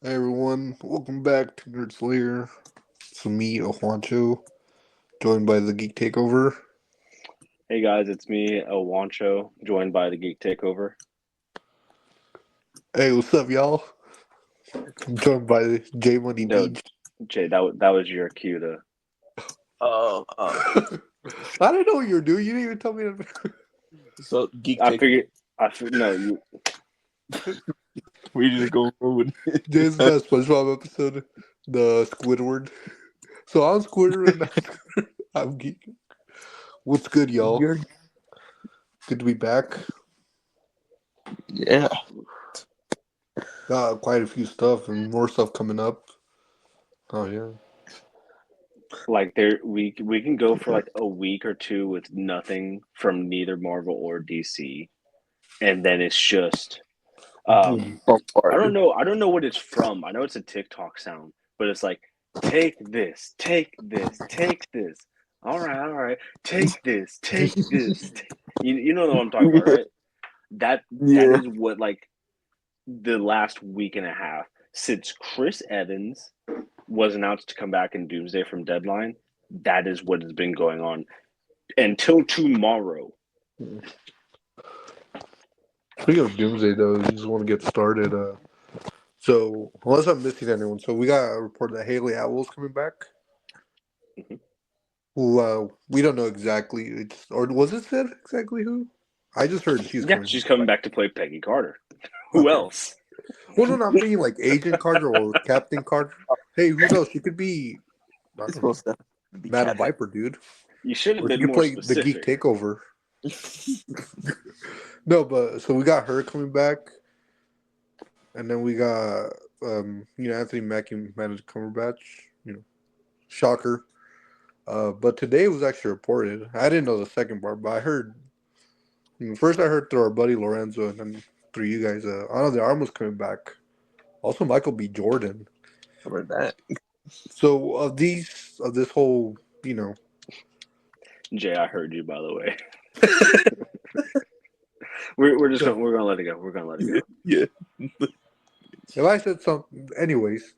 Hey everyone, welcome back to Lair. It's me, Juancho, joined by the Geek Takeover. Hey guys, it's me, El Wancho, joined by the Geek Takeover. Hey, what's up, y'all? I'm joined by J Money No, D. Jay, that was your cue to. Oh, I didn't know what you were doing. You didn't even tell me. so Geek I Take, figured. No, you. we just go forward. Jay's that SpongeBob episode, the Squidward. So I'm Squidward and I'm Geek. What's good, y'all? You're, Good to be back. yeah, Got quite a few stuff and more stuff coming up. Oh yeah. Like we can go for like a week or two with nothing from neither Marvel or DC, and then it's just. Um, Boom. bump I don't hard. know. I don't know what it's from. I know it's a TikTok sound, but it's like, take this, take this, take this. All right, take this, take this. You know what I'm talking about, right? That Yeah, is what like the last week and a half since Chris Evans was announced to come back in Doomsday from Deadline. That is what has been going on until tomorrow. Speaking of Doomsday, though, you just want to get started. So, unless I'm missing anyone, so we got a report that Haley Atwell's coming back. Mhm. Who we don't know exactly, or was it said exactly who? I just heard she's Yeah, coming she's back. coming back to play Peggy Carter. Who Okay. else? Well, no, no, I'm thinking like Agent Carter or Captain Carter. Hey, who knows? She could be, I it's don't know, supposed to be Madam cat. Viper, dude. You should have Or she been could more play the Geek specific. Takeover. No, but so we got her coming back, and then we got Anthony Mackie managed Cumberbatch. You know, shocker. But today was actually reported. I didn't know the second part, but I heard. First, I heard through our buddy Lorenzo, and then through you guys. Ana de Armas coming back. Also, Michael B. Jordan. Cover that. So of this whole, Jay, I heard you, by the way. We're gonna let it go. We're gonna let it Yeah, go. yeah. if I said something, anyways.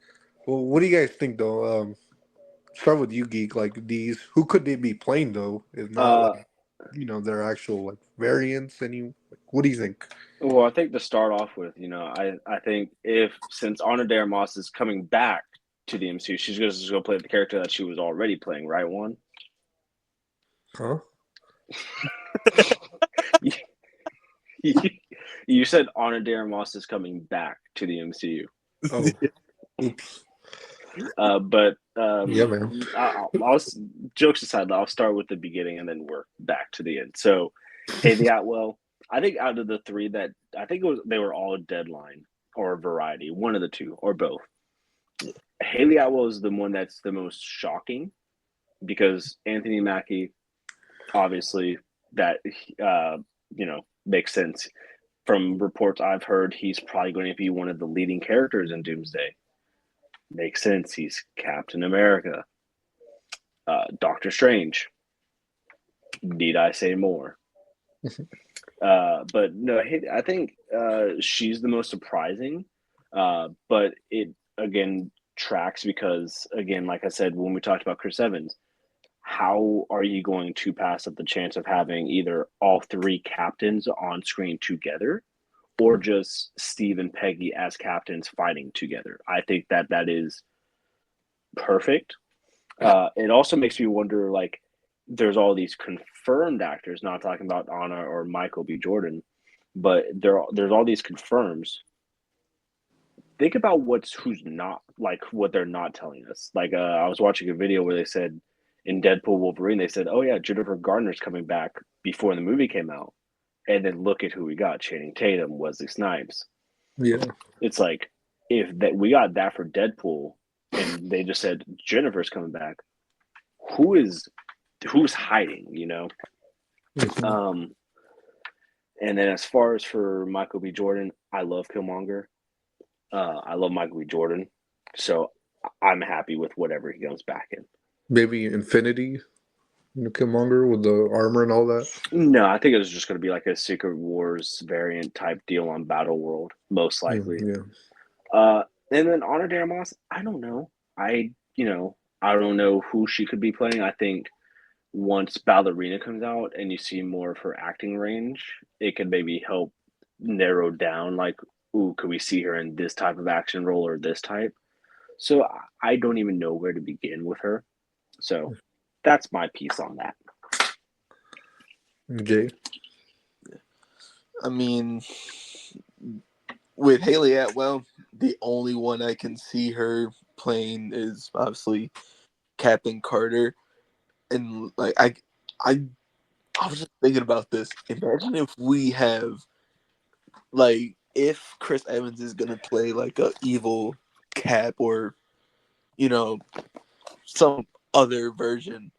Well, what do you guys think though? Start with you, geek. Like these, who could they be playing though? If not Uh, like, their actual like variants. What do you think? well, I think to start off with, I think if since Ana de Armas is coming back to the MCU, she's just gonna play the character that she was already playing, right? One. Huh? You said Ana de Armas is coming back to the MCU, Oh, oops. but Yeah, man. I'll jokes aside, I'll start with the beginning and then work back to the end. So, Haley Atwell, I think out of the three that I think they were all Deadline or Variety, one of the two or both. Haley Atwell is the one that's the most shocking because Anthony Mackie, obviously, that makes sense. From reports I've heard, he's probably going to be one of the leading characters in Doomsday. Makes sense. He's Captain America, Doctor Strange. Need I say more? But no, I think she's the most surprising. But it again tracks because again, like I said when we talked about Chris Evans, how are you going to pass up the chance of having either all three captains on screen together or just Steve and Peggy as captains fighting together? I think that is perfect. It also makes me wonder, like, there's all these confirmed actors, not talking about Anna or Michael B. Jordan, but there's all these confirms. Think about who's not like what they're not telling us. Like, I was watching a video where they said in Deadpool Wolverine, they said, "Oh yeah, Jennifer Garner's coming back" before the movie came out, and then look at who we got: Channing Tatum, Wesley Snipes. Yeah. It's like if that we got that for Deadpool, and they just said Jennifer's coming back, who is who's hiding, you know? Mhm. Um, and then as far as for Michael B. Jordan, I love Killmonger. I love Michael B. Jordan, so I'm happy with whatever he comes back in. Maybe Infinity, Killmonger with the armor and all that. No, I think it was just going to be like a Secret Wars variant type deal on Battle World, most likely. Yeah. Uh, And then Ana de Armas, I don't know. I don't know who she could be playing. I think once Ballerina comes out and you see more of her acting range, it could maybe help narrow down like, ooh, could we see her in this type of action role or this type? So I don't even know where to begin with her. So that's my piece on that. Jay. I mean, with Haley Atwell, the only one I can see her playing is obviously Captain Carter. And like I was just thinking about this. Imagine if we have like if Chris Evans is gonna play like a evil Cap or some other version.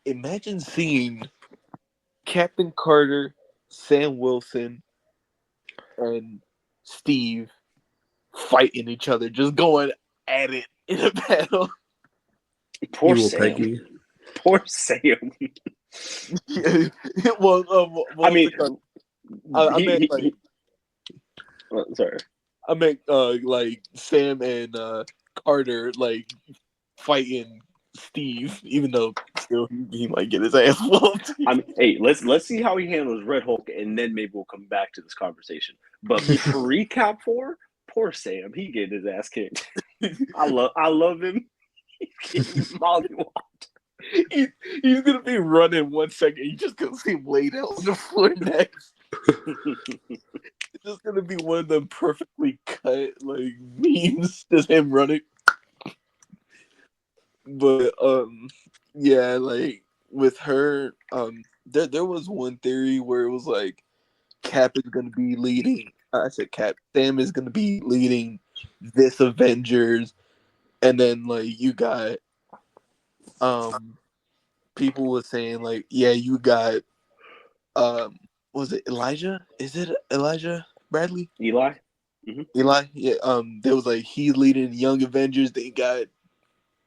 Imagine seeing Captain Carter, Sam Wilson, and Steve fighting each other, just going at it in a battle. Poor Evil Sam. Peggy. Poor Sam. Yeah. Well, I mean, I meant like sorry. I meant like Sam and Carter like fighting Steve, even though still he might get his ass whooped. I mean, hey, let's see how he handles Red Hulk, and then maybe we'll come back to this conversation. But pre-Cap 4, poor Sam, he getting his ass kicked. I love him. He's mollywopped. He's gonna be running 1 second. You just gonna see him laid out on the floor next. It's just gonna be one of them perfectly cut like memes, just him running. But yeah, like with her, there was one theory where it was like Cap is gonna be leading. I said Cap. Sam is gonna be leading this Avengers, and then like you got people were saying like, yeah, you got was it Elijah? Is it Elijah Bradley? Eli? Mm-hmm. Eli? Yeah. There was like he's leading Young Avengers. They got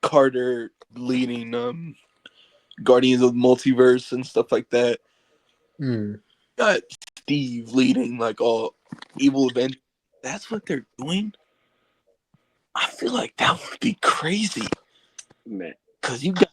Carter leading Guardians of the Multiverse and stuff like that. Got Steve leading like all evil Avengers. That's what they're doing. I feel like that would be crazy, Man, because you got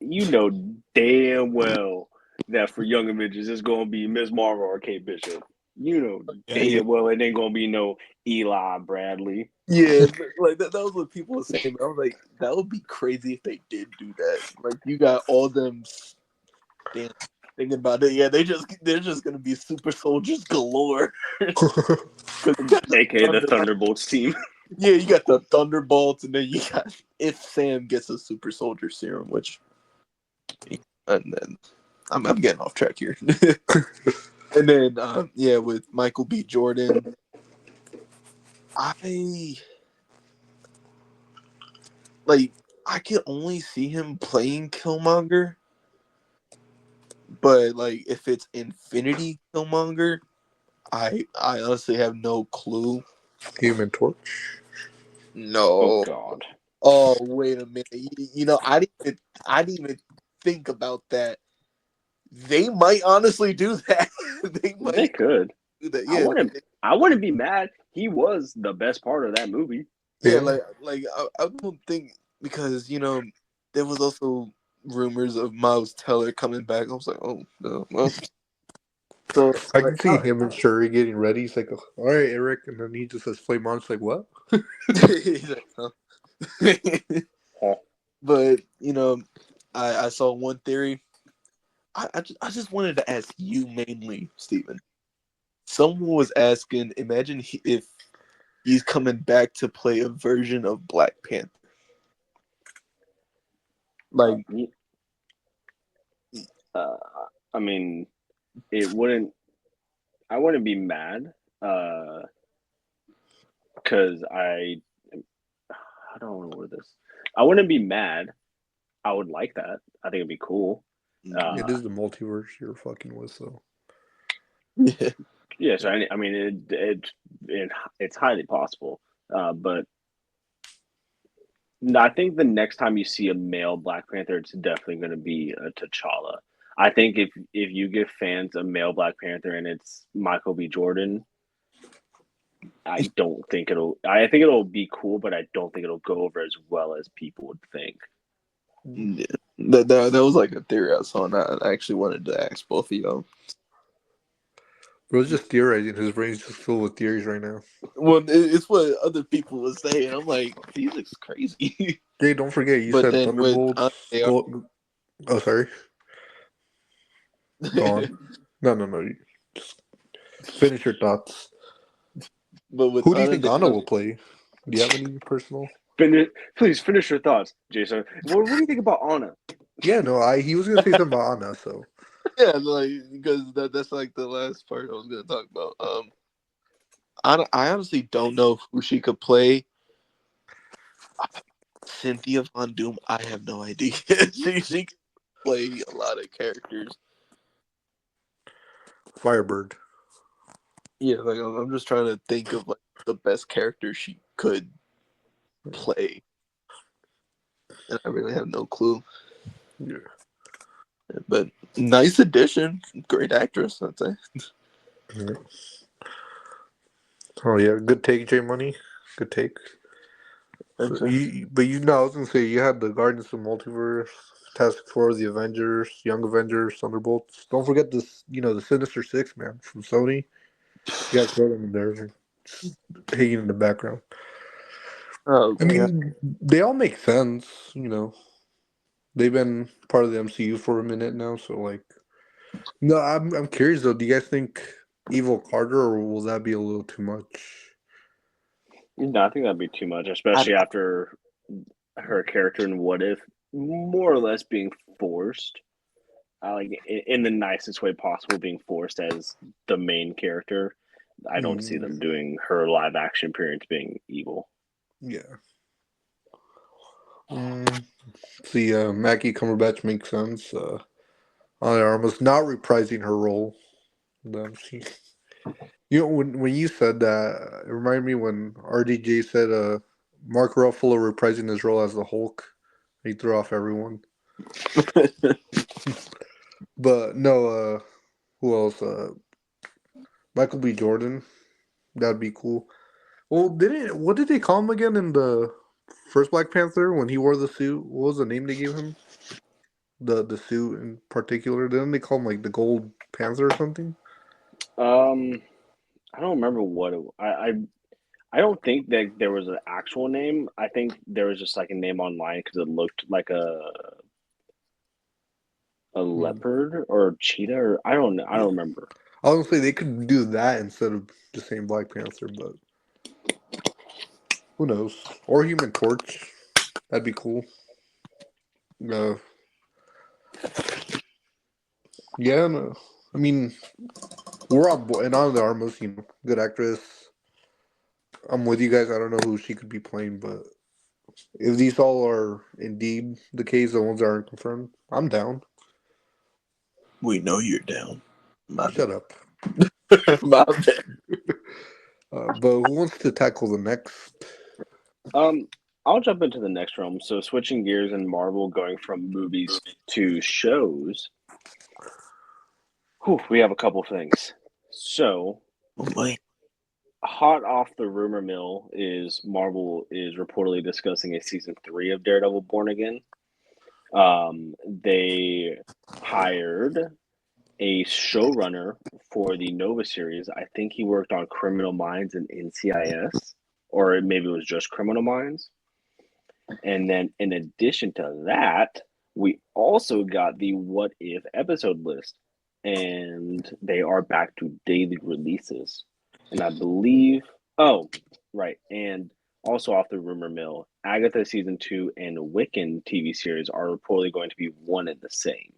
you know damn well that for Young Avengers it's gonna be Ms. Marvel or Kate Bishop. You know damn well it ain't gonna be no Eli Bradley. Yeah, like that was what people were saying. I was like, that would be crazy if they did do that. Like you got all them damn thinking about it. Yeah, they're just gonna be super soldiers galore. AKA the Thunderbolts team. Yeah, you got the Thunderbolts, and then you got if Sam gets a super soldier serum, which, and then I'm getting off track here. And then yeah, with Michael B. Jordan, I can only see him playing Killmonger, but like if it's Infinity Killmonger, I honestly have no clue. Human Torch. No. Oh God. Oh wait a minute. I didn't even think about that. They might honestly do that. They could do that. Yeah. I wouldn't be mad. He was the best part of that movie. Yeah, like I don't think, because there was also rumors of Miles Teller coming back. I was like, oh no. Well, so I can see him and Shuri getting ready. He's like, all right, Eric. And then he just says, flame on. It's like, what? He's like, huh? But, I saw one theory. I just wanted to ask you mainly, Steven. Someone was asking, imagine if he's coming back to play a version of Black Panther. Like, I mean, I wouldn't be mad, because I don't want to word this. I wouldn't be mad. I would like that. I think it'd be cool. It is the multiverse you're fucking with, so. yeah. Yeah, so I mean, it's highly possible. But I think the next time you see a male Black Panther, it's definitely going to be a T'Challa. I think if you give fans a male Black Panther and it's Michael B. Jordan, I don't think it'll. I think it'll be cool, but I don't think it'll go over as well as people would think. Yeah. That was like a theory I saw, and I actually wanted to ask both of y'all. Bro's just theorizing. His brain's just filled with theories right now. Well, it's what other people were saying. I'm like, he looks crazy. Jay, don't forget you But said then with Thunderbolts. Oh, sorry. Go on. No. Just finish your thoughts. but with Who do you Anna think de Anna will play? Do you have any personal? Please finish your thoughts, Jason. What do you think about Anna? Yeah, no. He was gonna say something about Anna. So yeah, like because that's like the last part I was gonna talk about. I honestly don't know who she could play. Cynthia Von Doom, I have no idea. she can play a lot of characters. Firebird. Yeah, like I'm just trying to think of like the best character she could play, and I really have no clue. Yeah. But nice addition, great actress, I'd say. Yeah. Oh yeah, good take, J Money. Good take. So but you know, I was gonna say you had the Guardians of the Multiverse, Task Force, the Avengers, Young Avengers, Thunderbolts. Don't forget this. You know, the Sinister Six, man, from Sony. You guys throw them in there, just hanging in the background. Oh I god, mean, they all make sense. You know, they've been part of the MCU for a minute now, so like, no, I'm curious though. Do you guys think Evil Carter, or will that be a little too much? No, I think that'd be too much, I, especially after her character in What If more or less being forced. Like in the nicest way possible, being forced as the main character. I don't see them doing her live action appearance being evil. Yeah. See, Maggie Cumberbatch makes sense. Ana Armas not reprising her role. She, you know, when you said that, it reminded me when RDJ said, Mark Ruffalo reprising his role as the Hulk. He threw off everyone. But no, who else? Michael B. Jordan. That'd be cool. Well, what did they call him again in the first Black Panther when he wore the suit? What was the name they gave him? The suit in particular. Didn't they call him like the Gold Panther or something? I don't remember what I don't think that there was an actual name. I think there was just like a name online because it looked like a leopard or a cheetah or I don't know. I don't remember. I was gonna say they could do that instead of just saying Black Panther, but who knows? Or Human Torch. That'd be cool. Uh, yeah, no. I mean, we're on board. And on the Armos, you know, good actress. I'm with you guys. I don't know who she could be playing, but if these all are indeed the case, the ones that aren't confirmed, I'm down. we know you're down. My Shut up. bad. My bad. But who wants to tackle the next? I'll jump into the next realm. So switching gears in Marvel, going from movies to shows. Whew, we have a couple things. So Oh my. hot off the rumor mill is Marvel is reportedly discussing a season 3 of Daredevil Born Again. They hired a showrunner for the Nova series. I think he worked on Criminal Minds and NCIS, or maybe it was just Criminal Minds. And then in addition to that, we also got the What If episode list, and they are back to daily releases. And I believe, oh, right. And also off the rumor mill, Agatha season 2 and Wiccan TV series are reportedly going to be one and the same.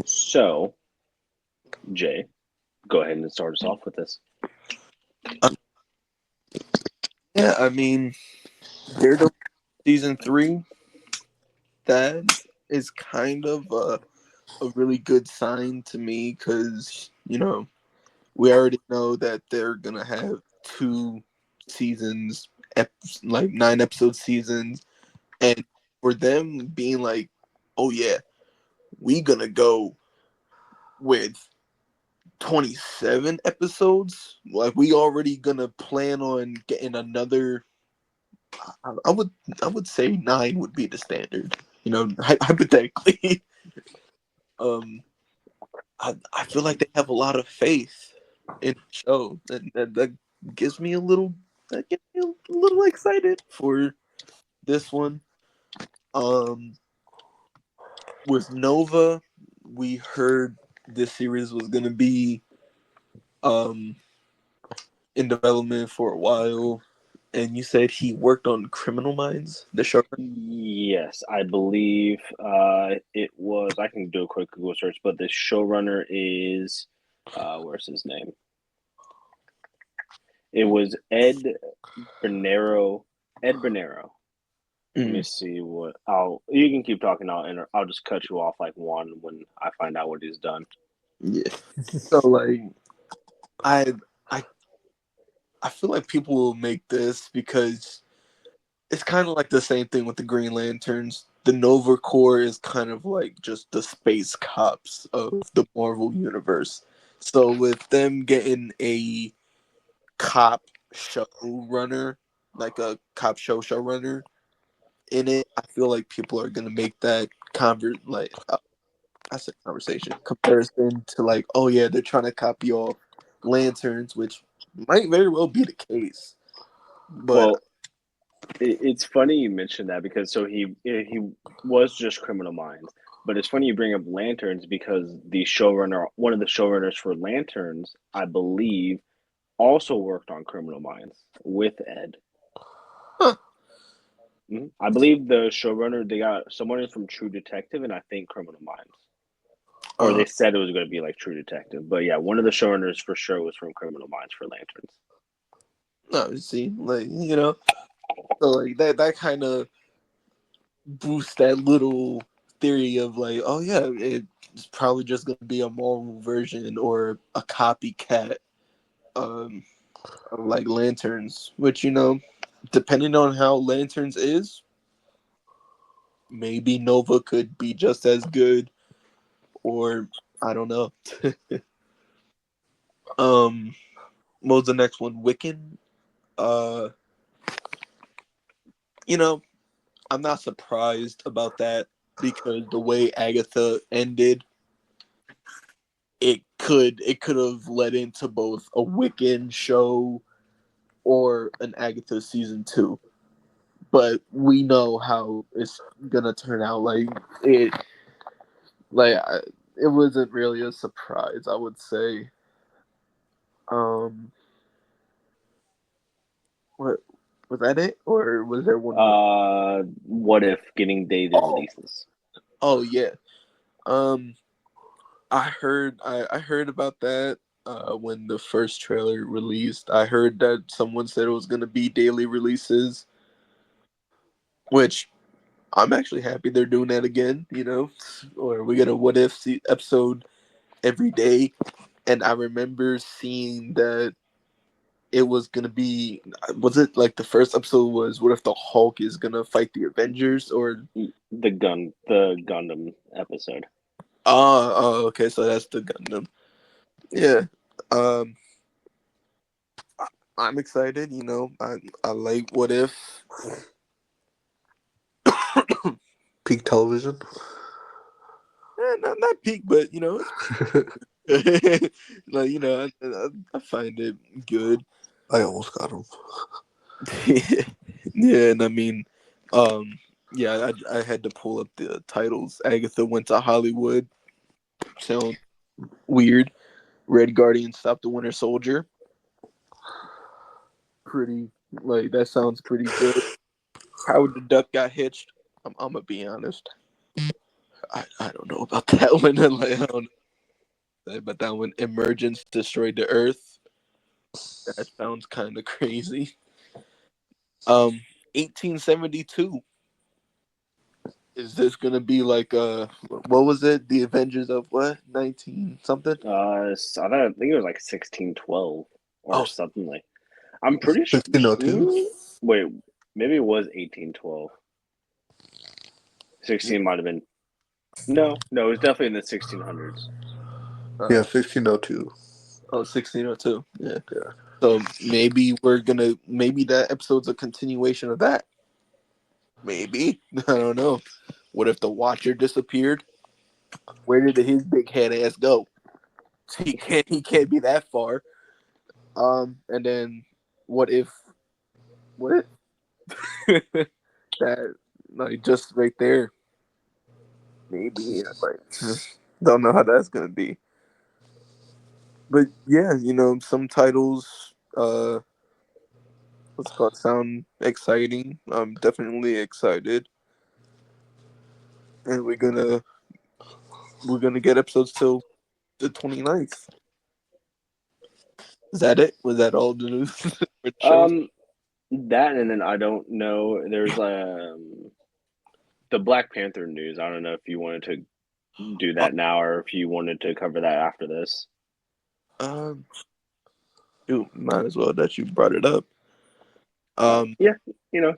So, Jay, go ahead and start us off with this. Yeah, I mean, Daredevil season 3. That is kind of a really good sign to me because we already know that they're gonna have 2 seasons, like 9 episode seasons, and for them being like, oh yeah, we gonna go with 27 episodes. Like we already gonna plan on getting another. I would say 9 would be the standard. You know, hypothetically. um, I feel like they have a lot of faith in the show, and that gives me a little that gets me a little excited for this one. Um, with Nova, we heard this series was gonna be um in development for a while, and you said he worked on Criminal Minds, the show. Yes, I believe it was. I can do a quick Google search, but the showrunner is where's his name? It was Bernero. Ed Bernero. Let me see what I'll. You can keep talking. I'll just cut you off like Juan when I find out what he's done. Yeah. So like, I I I feel like people will make this because it's kind of like the same thing with the Green Lanterns. The Nova Corps is kind of like just the space cops of the Marvel universe. So with them getting a cop showrunner, like a cop showrunner in it, I feel like people are gonna make that I said conversation comparison to like, oh yeah, they're trying to copy off Lanterns, which might very well be the case. But Well, it's funny you mentioned that because he was just Criminal Minds, but it's funny you bring up Lanterns because one of the showrunners for Lanterns, I believe, also worked on Criminal Minds with Ed. huh, I believe the showrunner they got someone from True Detective and I think Criminal Minds, or uh, they said it was going to be like True Detective. But yeah, one of the showrunners for sure was from Criminal Minds for Lanterns. no, see, like so like that kind of boosts that little theory of like, oh yeah, it's probably just gonna be a Marvel version or a copycat, um, of like Lanterns, which depending on how Lanterns is, maybe Nova could be just as good, or I don't know. um, what was the next one? Wiccan. Uh, you know, I'm not surprised about that because the way Agatha ended, it could have led into both a Wiccan show or an Agatha season 2. But we know how it's gonna turn out. Like it wasn't really a surprise, I would say. Um, what was that it, or was there one more? What if getting dated releases? Oh yeah. Um, I heard about that when the first trailer released. I heard that someone said it was gonna be daily releases, which I'm actually happy they're doing that again. Or we get a what if episode every day. And I remember seeing that it was gonna be, was it like the first episode was what if the Hulk is gonna fight the Avengers, or The Gundam episode. okay, so that's the Gundam. Yeah. Um, I'm excited. I like What If. Peak television. Not peak, but it's like I find it good. I almost got him. Yeah, and I mean, um, yeah, I had to pull up the titles. Agatha went to Hollywood. Sound weird. Red Guardian stopped the Winter Soldier. Pretty like that sounds pretty good. Howard the Duck got hitched. I'm gonna be honest. I don't know about that one. Like, I don't know, but that one, Emergence destroyed the Earth. That sounds kind of crazy. Um, 1872. Is this gonna be like what was it? The Avengers of what? 19 something? So I think it was like 1612 or Oh, something like. I'm pretty sure. 1602. Wait, maybe it was 1812. 16 might have been. No, it was definitely in the 1600s. Yeah, uh, 1602. Oh, 1602. Yeah. Yeah. So maybe maybe that episode's a continuation of that. Maybe. I don't know. What if the Watcher disappeared? Where did his big head ass go? He can't be that far. And then what if what if that like just right there? Maybe like don't know how that's gonna be. But yeah, some titles what's it called sound exciting. I'm definitely excited. And we're gonna get episodes till the 29th. Is that it? Was that all the news for the shows? That, and then I don't know. There's the Black Panther news. I don't know if you wanted to do Uh, that now or if you wanted to cover that after this. um, Shoot, might as well that you brought it up. Um, Yeah,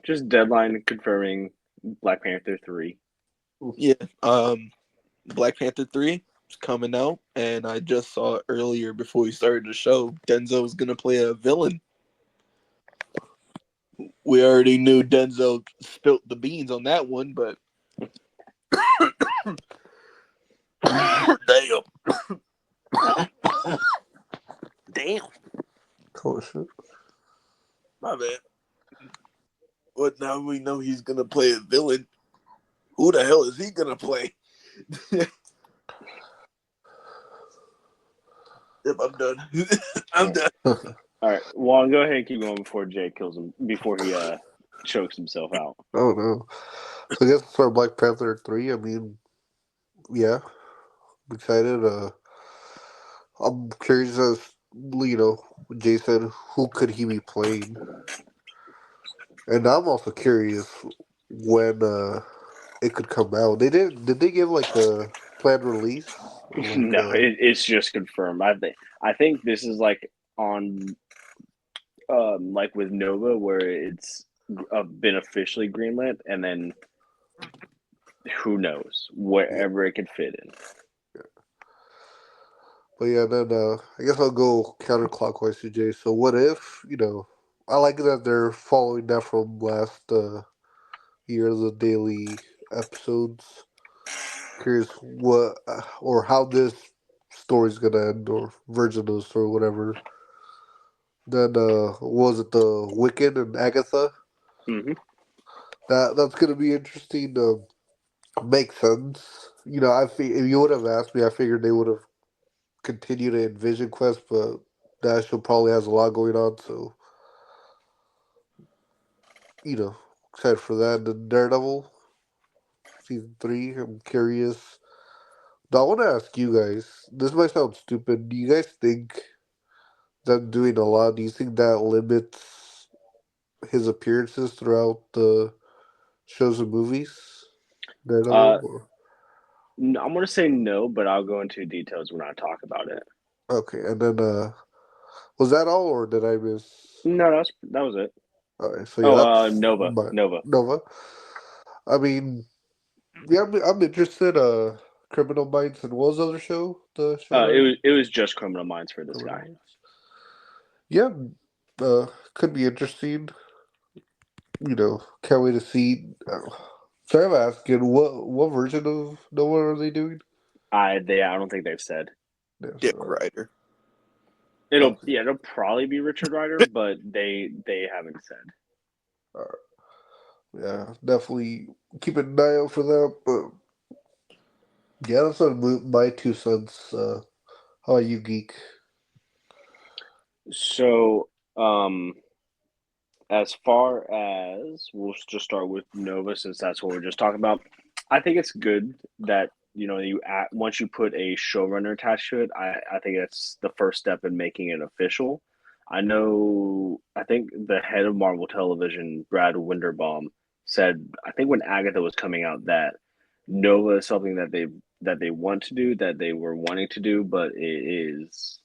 just deadline confirming Black Panther 3. yeah. Black Panther 3 is coming out, and I just saw earlier before we started the show, Denzel is gonna play a villain. We already knew Denzel spilt the beans on that one, but damn, damn, Oh shit. my bad. But now we know he's gonna play a villain. Who the hell is he gonna play? Yep, I'm done. I'm done. All right, Juan, go ahead and keep going before Jay kills him, before he chokes himself out. Oh no. So I guess for Black Panther 3, I mean, yeah, I'm excited. I'm curious as Jay said, who could he be playing? And I'm also curious when it could come out. Did they give like a planned release or like No, it's just confirmed. I think this is like on like with Nova where it's been officially greenlit, and then who knows yeah. wherever it could fit in. But yeah, then I guess I'll go counterclockwise to Jay. So what if, I like that they're following that from last year, the daily episodes. Curious what or how this story's gonna end or version of the story, whatever. Then was it the Wicked and Agatha? Hmm. That's gonna be interesting. Makes sense. If you would have asked me, I figured they would have continued in Vision Quest, but that show probably has a lot going on, so you know, excited for that. The Daredevil season 3. I'm curious. Now, I want to ask you guys. This might sound stupid. Do you guys think them doing a lot? Do you think that limits his appearances throughout the shows and movies? Uh, Daredevil. Or, I'm gonna say no, but I'll go into details when I talk about it. okay, and then was that all, or did I miss? No, that was it. All right, so yeah, Oh, that's Nova, my Nova. Nova. I mean, yeah, I'm interested. Criminal Minds and what was the other show? The It showrunner. was it was just Criminal Minds for this Criminal guy. Minds. Yeah, could be interesting. Can't wait to see. Sorry, I'm asking what version of Noah are they doing? I don't think they've said. Yeah, Dick so, Rider. okay. It'll probably be Richard Rider, but they haven't said. All right. Yeah, definitely keep an eye out for that. But yeah, that's my 2 cents. How about you, Geek? So, as far as we'll just start with Nova since that's what we're just talking about. I think it's good that once you put a showrunner attached to it. I think that's the first step in making it official. I think the head of Marvel Television, Brad Winderbaum, said I think when Agatha was coming out that Nova is something that they want to do, that they were wanting to do, but it is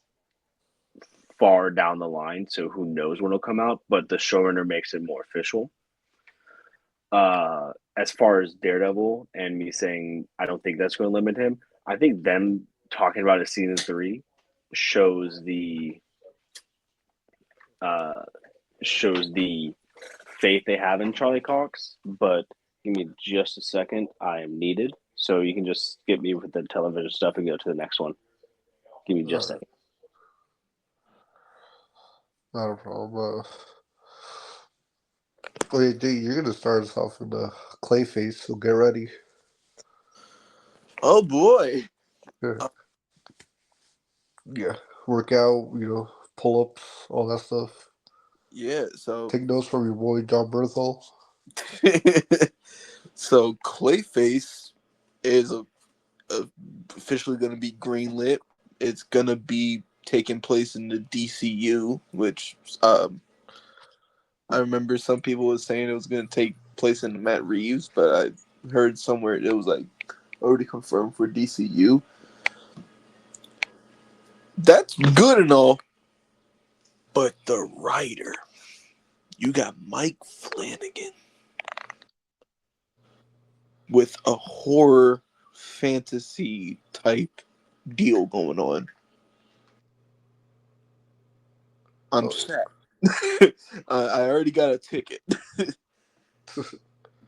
far down the line, so who knows when it'll come out, but the showrunner makes it more official. As far as Daredevil and me saying I don't think that's going to limit him, I think them talking about a season 3 shows the uh, shows the faith they have in Charlie Cox. But give me just a second. I am needed, so you can just skip me with the television stuff and go to the next one. Give me just a second. Not a problem. Wait, dude, you're gonna start us off in the Clayface, so get ready. Oh boy. Yeah. Yeah. Work out, pull ups, all that stuff. Yeah, so Take notes from your boy John Berthel. so Clayface is officially going to be greenlit. It's going to be taking place in the DCU, which I remember some people were saying it was going to take place in Matt Reeves, but I heard somewhere it was like already confirmed for DCU. That's good and all, but the writer, you got Mike Flanagan with a horror fantasy type deal going on. I'm sad. I already got a ticket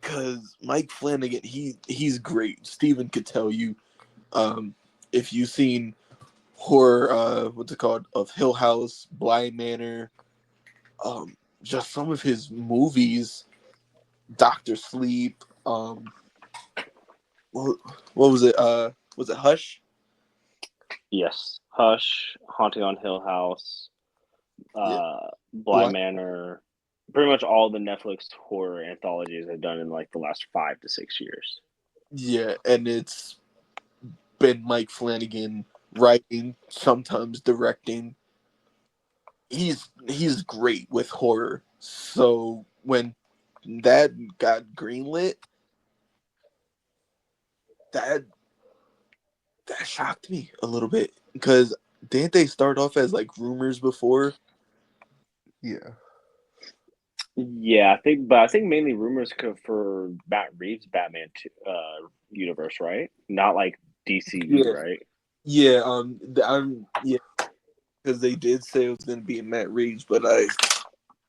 because Mike Flanagan, he's great. Steven could tell you, if you've seen horror, what's it called, of Hill House, Bly Manor, just some of his movies, Doctor Sleep, what was it? Was it Hush? Yes, Hush, Haunting on Hill House, Yeah, Bly Manor, pretty much all the Netflix horror anthologies they've done in like the last 5 to 6 years. yeah, and it's been Mike Flanagan writing, sometimes directing. He's great with horror. So when that got greenlit, that that shocked me a little bit because didn't they start off as like rumors before? Yeah. Yeah, I think mainly rumors for Matt Reeves' Batman universe, right? Not like DCU, Yeah, right? yeah, yeah, because they did say it was going to be in Matt Reeves, but I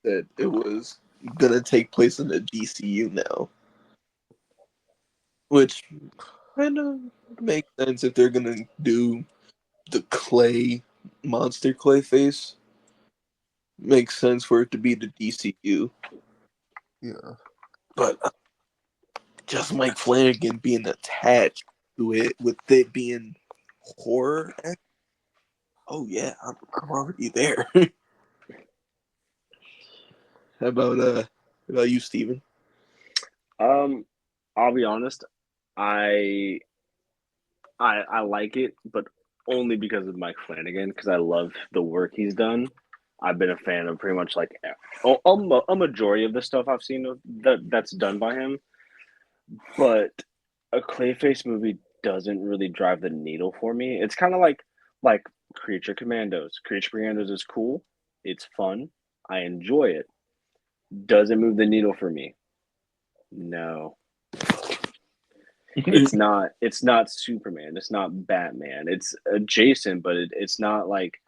said it was going to take place in the DCU now, which kind of makes sense if they're going to do the clay monster Clayface. Makes sense for it to be the DCU, Yeah. but just Mike Flanagan being attached to it with it being horror. Oh yeah, I'm already there. How about you, Steven? I'll be honest, I I like it, but only because of Mike Flanagan, because I love the work he's done. I've been a fan of pretty much like a majority of the stuff I've seen that's done by him. But a Clayface movie doesn't really drive the needle for me. It's kind of like Creature Commandos. Creature Commandos is cool. It's fun. I enjoy it. Does it move the needle for me? No. It's not Superman. It's not Batman. It's adjacent, but it's not like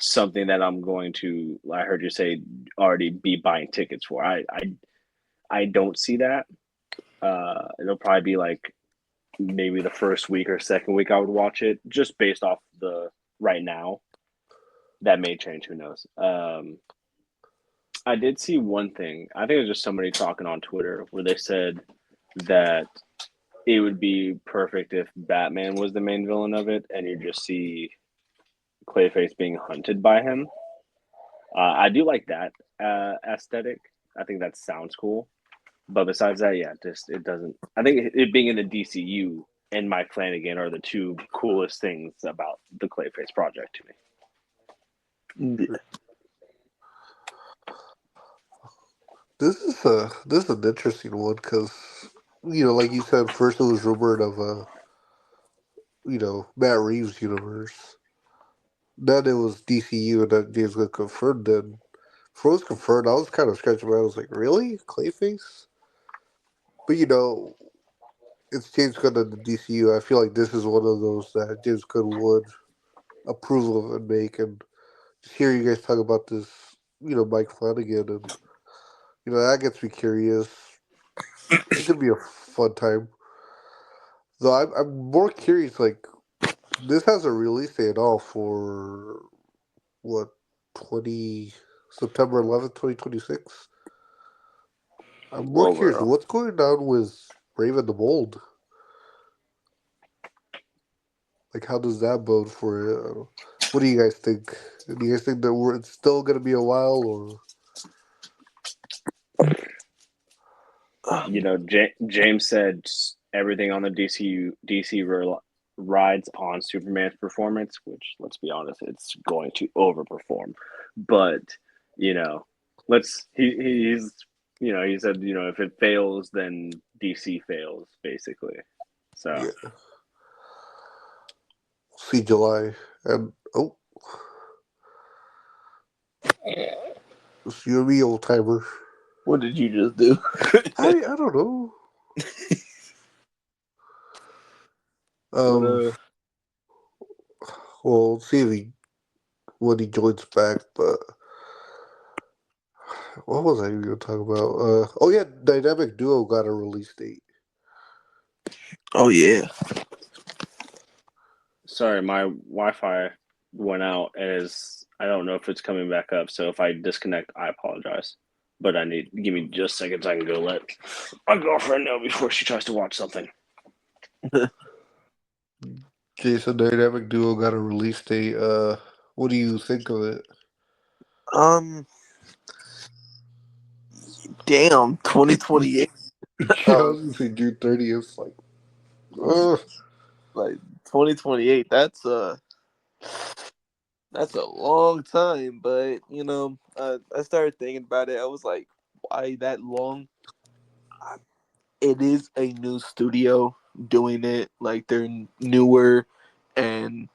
something that I'm going to. I heard you say already be buying tickets for. I don't see that. It'll probably be like maybe the first week or second week I would watch it, just based off the right now. That may change. Who knows? I did see one thing. I think it was just somebody talking on Twitter where they said that it would be perfect if Batman was the main villain of it, and you just see Clayface being hunted by him. I do like that aesthetic. I think that sounds cool. But besides that, yeah, just it doesn't. I think it being in the DCU and Mike Flanagan are the two coolest things about the Clayface project to me. This is an interesting one because like you said, first it was rumored of Matt Reeves universe. Then it was DCU, and then James got confirmed. Then before it was confirmed, I was kind of scratching my head. I was like, really, Clayface? But it's James Gunn in the DCU. I feel like this is one of those that James Gunn would approval of it make, and just hearing you guys talk about this, Mike Flanagan, and that gets me curious. It's gonna be a fun time. Though I'm more curious. Like this has a release date at all for what 20 September 11th, 2026. I'm more Well, curious. bro. What's going on with Raven the Bold? Like, how does that bode for it? What do you guys think? Do you guys think that it's still gonna be a while, or James said everything on the rides on Superman's performance, which let's be honest, it's going to overperform. But you know, he's he said if it fails, then DC fails basically. So yeah? See July and it's you and me, old timer. What did you just do? I don't know. What Um, well, let's see if when he joins back. But what was I even gonna talk about? Oh yeah, Dynamic Duo got a release date. Oh yeah. sorry, my Wi-Fi went out and I don't know if it's coming back up. So if I disconnect, I apologize. But give me just seconds. I can go let my girlfriend know before she tries to watch something. Jason, Dynamic Duo got a release date. What do you think of it? Um. Damn. 2028. Yeah, I was gonna say June 30th. Uh, Like 2028. That's a long time. But I started thinking about it. I was like, why that long? It is a new studio doing it. Like they're newer, and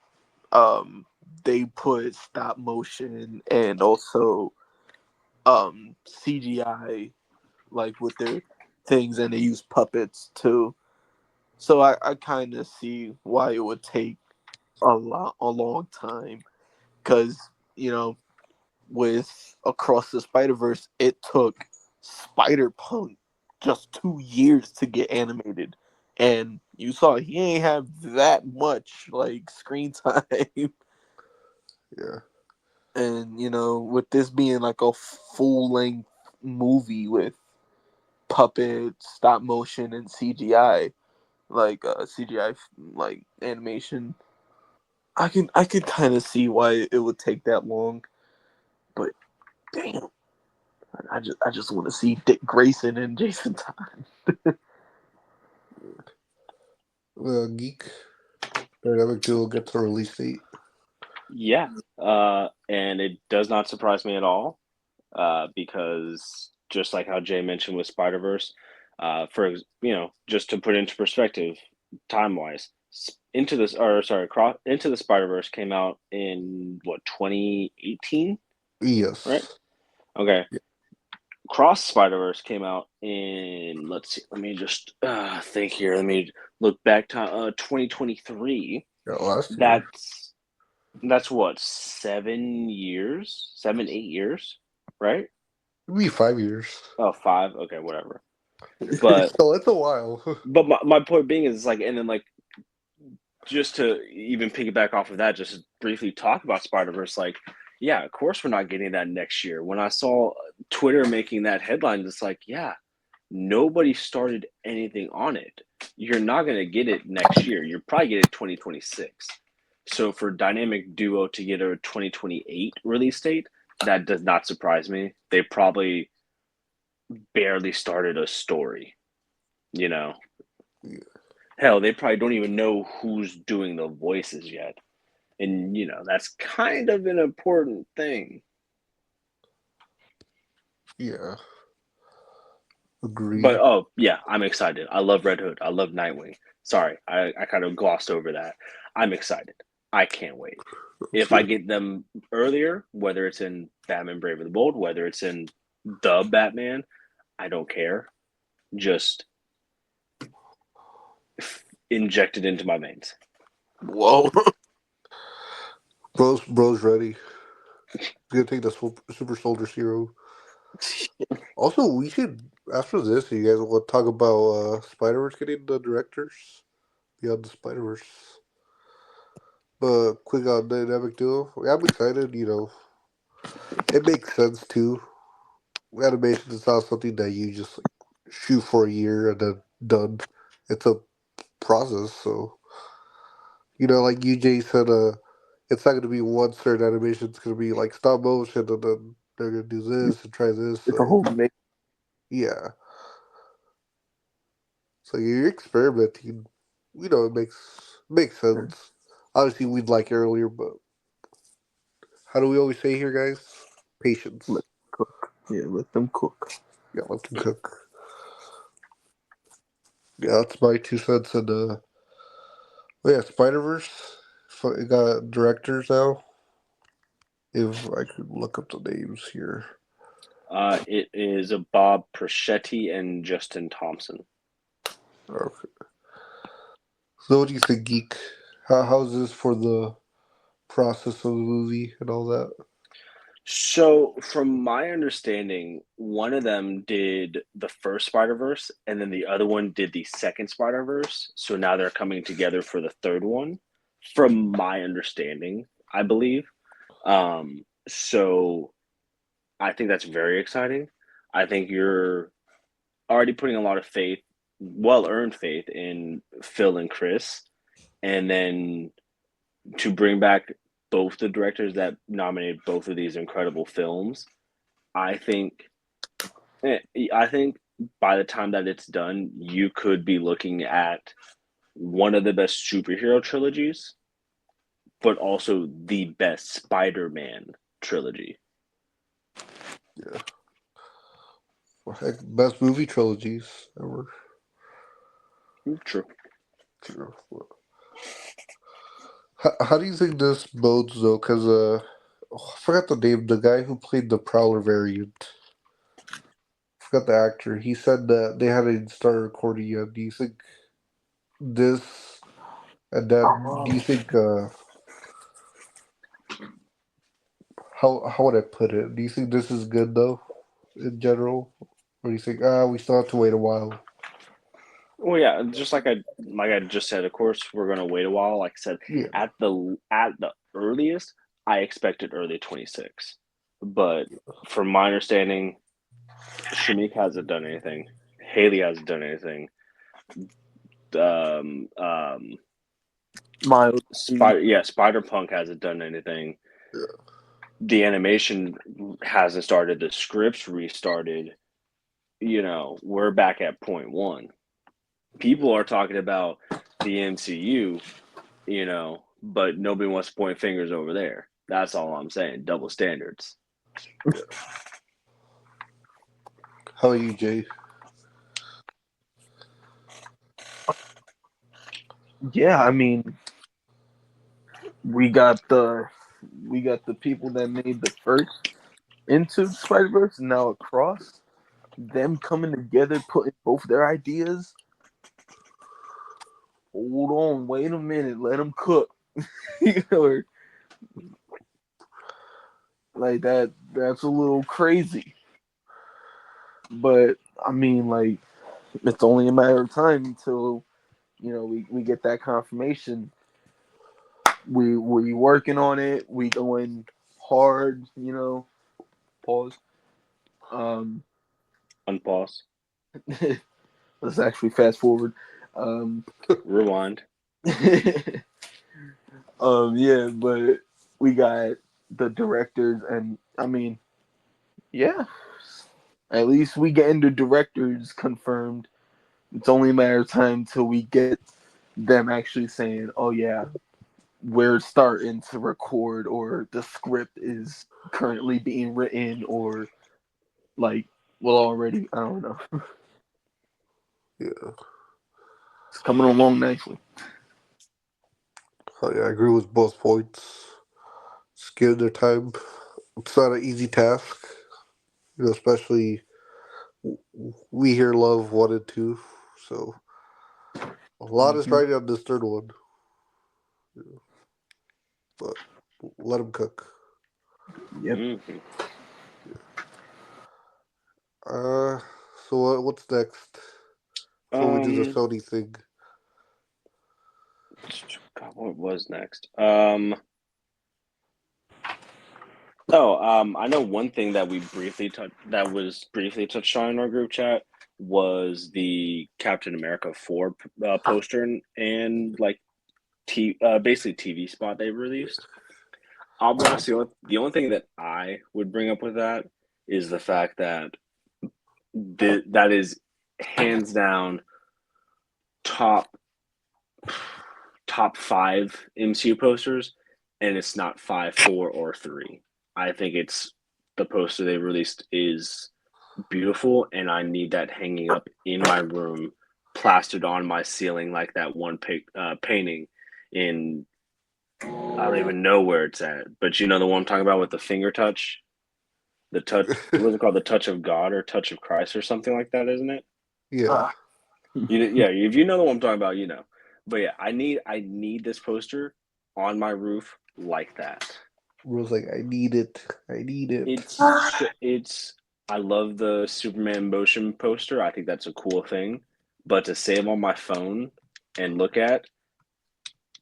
um, they put stop motion and also CGI like with their things, and they use puppets too. So I kind of see why it would take a long time, because you know with Across the Spider Verse, it took Spider Punk just 2 years to get animated, and you saw he ain't have that much like screen time. yeah, And with this being like a full length movie with puppets, stop motion, and CGI, like CGI like animation, I could kind of see why it would take that long. But damn, I just want to see Dick Grayson and Jason Todd. Geek. Dynamic Duo gets a release date. Yeah, and it does not surprise me at all, because just like how Jay mentioned with Spider Verse, just to put into perspective, time wise, Into the Spider Verse came out in what 2018, right? Yes. Okay, Cross Spider Verse came out in let's see, let me just think here. Let me look back to 2023. Yeah, last year. That's what 7 years, 8 years, right? Maybe 5 years. Oh, five. Okay, whatever. But So it's a while. my point being is like, and then like just to even piggyback off of that, just briefly talk about Spider Verse. Like, yeah, of course we're not getting that next year. When I saw Twitter making that headline, it's like, yeah, nobody started anything on it. You're not going to get it next year. You're probably get it 2026. So for Dynamic Duo to get a 2028 release date, that does not surprise me. They probably barely started a story, you know. Yeah. Hell, they probably don't even know who's doing the voices yet. And that's kind of an important thing. Yeah. Agreed. But oh yeah, I'm excited. I love Red Hood. I love Nightwing. Sorry, I kind of glossed over that. I'm excited. I can't wait. If I get them earlier, whether it's in Batman Brave and the Bold, whether it's in the Batman, I don't care. Just inject it into my veins. Whoa. Bro's ready. He's gonna take the super soldier serum. Also, we should after this. You guys want to talk about Spider Verse getting the directors beyond the Spider Verse? But quick on dynamic duo. Yeah, I'm excited. It makes sense too. Animation is not something that you just like shoot for a year and then done. It's a process. So like UJ said, it's not going to be one certain animation. It's going to be like stop motion, and then they're going to do this and try this. It's a So whole mix. yeah, so you're experimenting. It makes sense. Obviously, we'd like it earlier, but how do we always say here, guys? Patience. Let cook. Yeah, let them cook. Yeah, let them cook. Yeah, that's my 2 cents. And yeah, Spider Verse. It got directors now. If I could look up the names here. It is Bob Perschetti and Justin Thompson. Okay. So what do you think, Geek? How's this for the process of the movie and all that? So, from my understanding, one of them did the first Spider Verse, and then the other one did the second Spider Verse. So now they're coming together for the third one. From my understanding, I believe. So I think that's very exciting. I think you're already putting a lot of faith, well earned faith, in Phil and Chris, and then to bring back both the directors that nominated both of these incredible films, I think I think by the time that it's done, you could be looking at one of the best superhero trilogies, but also the best Spider-Man trilogy. Yeah. Well, heck, best movie trilogies ever. True. True. How do you think this bodes though? Because I forgot the name. The guy who played the Prowler variant. Forgot the actor. He said that they hadn't started recording yet. Do you think this and that? Do you think how would I put it? Do you think this is good though, in general, or do you think we still have to wait a while? Well, yeah, just like I just said. Of course, we're gonna wait a while. Like I said, Yeah, at the earliest, I expected early 26. But from my understanding, Shamik hasn't done anything. Haley hasn't done anything. Um, um, Miles. Spider Punk hasn't done anything. yeah, The animation hasn't started. The scripts restarted. We're back at point one. People are talking about the MCU, but nobody wants to point fingers over there. That's all I'm saying. Double standards. yeah. How are you, Jay? Yeah, I mean, we got the we got the people that made the first Into Spider Verse now across them coming together, putting both their ideas. Hold on, wait a minute, let them cook. Or like that. That's a little crazy, but I mean, like it's only a matter of time until we get that confirmation. We working on it. We going hard. Pause. Um, Unpause. let's actually fast forward. Um, Rewind. yeah, but we got the directors, and I mean, yeah, at least we getting the directors confirmed. It's only a matter of time till we get them actually saying, "Oh yeah, we're starting to record," or the script is currently being written, or like, well, already, I don't know. Yeah. It's coming along nicely. Oh, yeah, I agree with both points. Just give their time. It's not an easy task, especially we here love 1 and 2, so a lot is Hmm. riding on this third one. Yeah. But Let him cook. Yep. Mm-hmm. So what's next? Before we do the Sony thing. God, what was next? I know one thing that was briefly touched on in our group chat was the Captain America 4 poster and like basically TV spot they released. I'll be honest, the only thing that I would bring up with that is the fact that that is hands down top 5 MCU posters, and it's not 5, 4, or 3. I think it's the poster they released is beautiful, and I need that hanging up in my room, plastered on my ceiling like that one painting in. I don't even know where it's at, but you know the one I'm talking about with the finger touch, the touch. What's it called? The touch of God or touch of Christ or something like that, isn't it? Yeah. Yeah. If you know the one I'm talking about, you know. But yeah, I need this poster on my roof like that. Bro's like, I need it. I need it. It's. I love the Superman motion poster. I think that's a cool thing. But to save on my phone and look at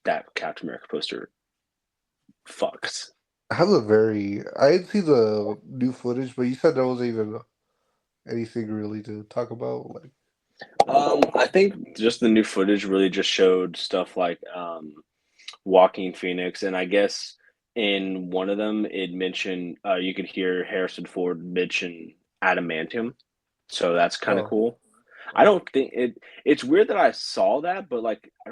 that Captain America poster, fucks. I didn't see the new footage, but you said there wasn't even anything really to talk about. Like, I think just the new footage really just showed stuff like Walking Phoenix, and I guess in one of them it mentioned you could hear Harrison Ford mention adamantium, so that's kind of oh, cool. I don't think it. It's weird that I saw that, but like I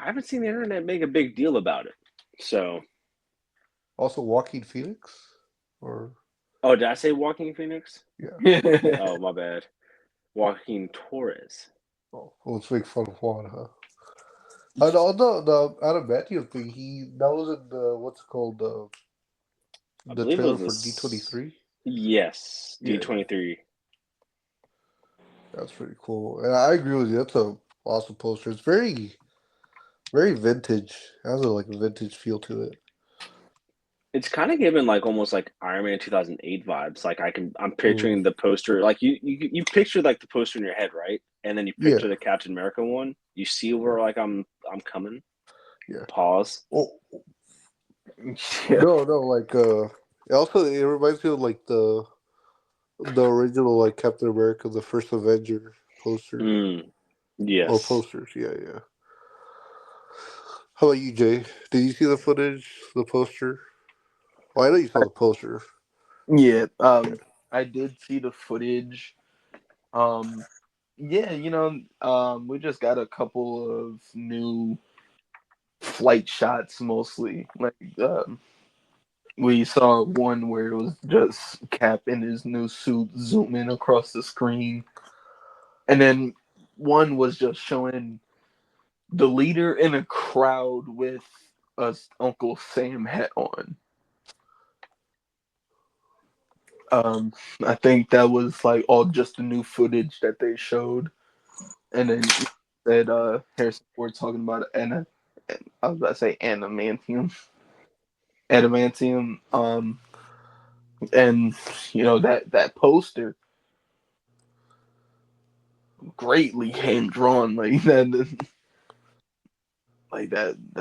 haven't seen the internet make a big deal about it. So, also Walking Phoenix, or oh, did I say Walking Phoenix? yeah. Oh, my bad. Walking Torres. Oh, let's make fun of Juan, huh? And although the adamantium thing, that was in the what's it called I the believe it trailer was for D23. yes, Yeah, D23. that's pretty cool. And I agree with you. That's a awesome poster. It's very vintage. It has like a vintage feel to it. It's kind of given like almost like Iron Man 2008 vibes. Like I'm Mm, picturing the poster. Like you picture like the poster in your head, right? And then you yeah, picture the Captain America one. You see where like I'm coming. yeah. Pause. Oh, Yeah. no, like also it reminds me of like the original like Captain America, the first Avenger poster or Yes. posters. Yeah, yeah. How about you, Jay? Did you see the footage, the poster? Well, I know you saw the poster. Yeah. Yeah. I did see the footage. Um, yeah, we just got a couple of new flight shots, mostly. Like, we saw one where it was just Cap in his new suit zooming across the screen, and then one was just showing the leader in a crowd with a Uncle Sam hat on. I think that was like all just the new footage that they showed, and then said Harrison Ford talking about I was about to say adamantium, and that poster greatly hand drawn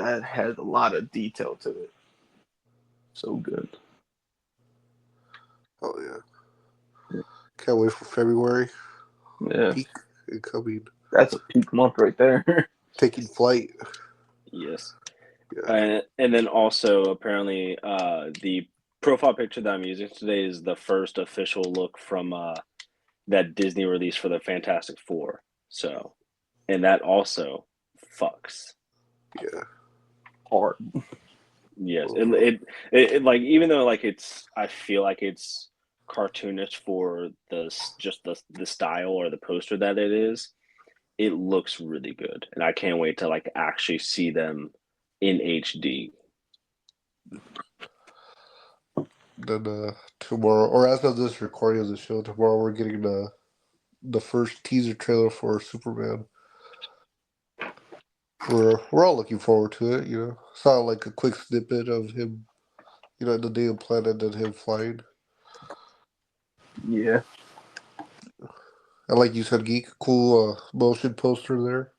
that had a lot of detail to it. So good. Oh yeah. Can't wait for February. Yeah, Peak incoming. that's a peak month right there. Taking flight. Yes. Yeah. And then also apparently the profile picture that I'm using today is the first official look from that Disney release for the Fantastic Four. So, and that also fucks. Yeah. Hard. Yes, Uh-huh. it like even though like I feel like it's cartoonish for the style or the poster that it is. It looks really good, and I can't wait to like actually see them in HD. Then tomorrow, or as of this recording of the show, tomorrow we're getting the first teaser trailer for Superman. We're all looking forward to it. Saw like a quick snippet of him The Daily Planet and him flying. Yeah. And like you said, Geek, cool motion poster there.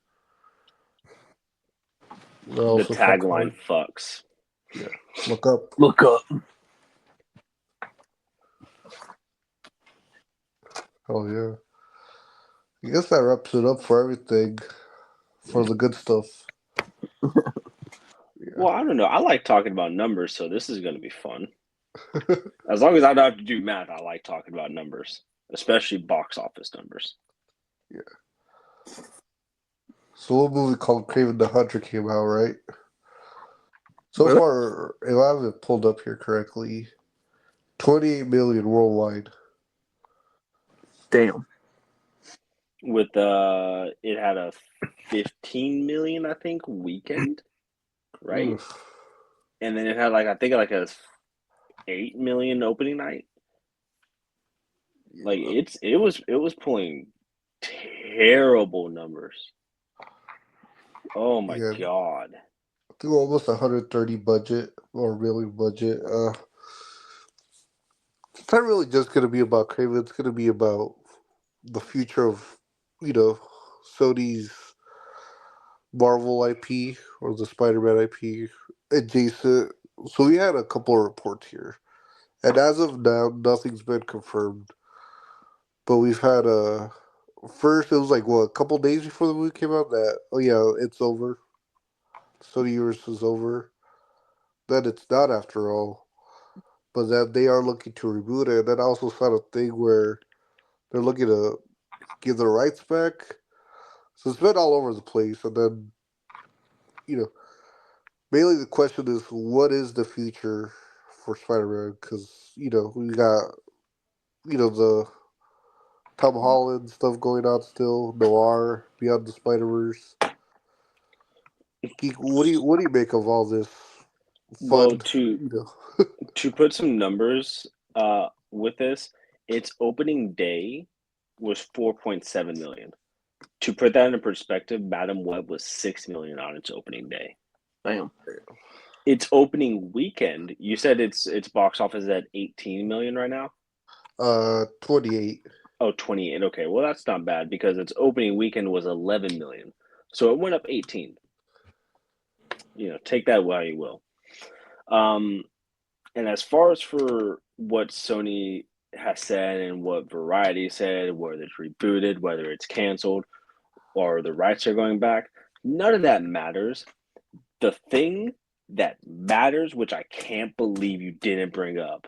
That The also fuck tagline hard. fucks. Yeah. Look up. Look up. Oh yeah. I guess that wraps it up for everything. For the good stuff. Yeah. Well, I don't know. I like talking about numbers, so this is going to be fun. As long as I don't have to do math, I like talking about numbers, especially box office numbers. Yeah. So a movie called Kraven the Hunter came out, right? So Really? far, if I have it pulled up here correctly, 28 million worldwide. Damn. With it had a 15 million, I think, weekend, right? Ugh. And then it had I think a 8 million opening night. Like it was pulling terrible numbers. Oh my Yeah, god. I think almost 130 budget or million budget. It's not really just gonna be about Kraven. It's gonna be about the future of, you know, Sony's Marvel IP or the Spider-Man IP adjacent. So we had a couple of reports here, and as of now, nothing's been confirmed. But we've had first it was like what, a couple days before the movie came out that, oh yeah, it's over. Sony universe is over. Then it's not after all. But then they are looking to reboot it. And then I also saw a thing where they're looking to give the rights back. So it's been all over the place. And then, you know, mainly the question is, what is the future for Spider-Man? Because, we got, the Tom Holland stuff going on still, Noir, Beyond the Spider-Verse. Geek, what do you make of all this Well, fun, to to put some numbers with this, its opening day was 4.7 million. To put that into perspective, Madam Web was 6 million on its opening day. Damn. Its opening weekend, you said its box office is at 18 million right now? 28. Oh, 28. Okay. Well, that's not bad because its opening weekend was 11 million. So it went up 18. Take that while you will. And as far as for what Sony has said and what Variety said, whether it's rebooted, whether it's canceled, or the rights are going back, none of that matters. The thing that matters, which I can't believe you didn't bring up,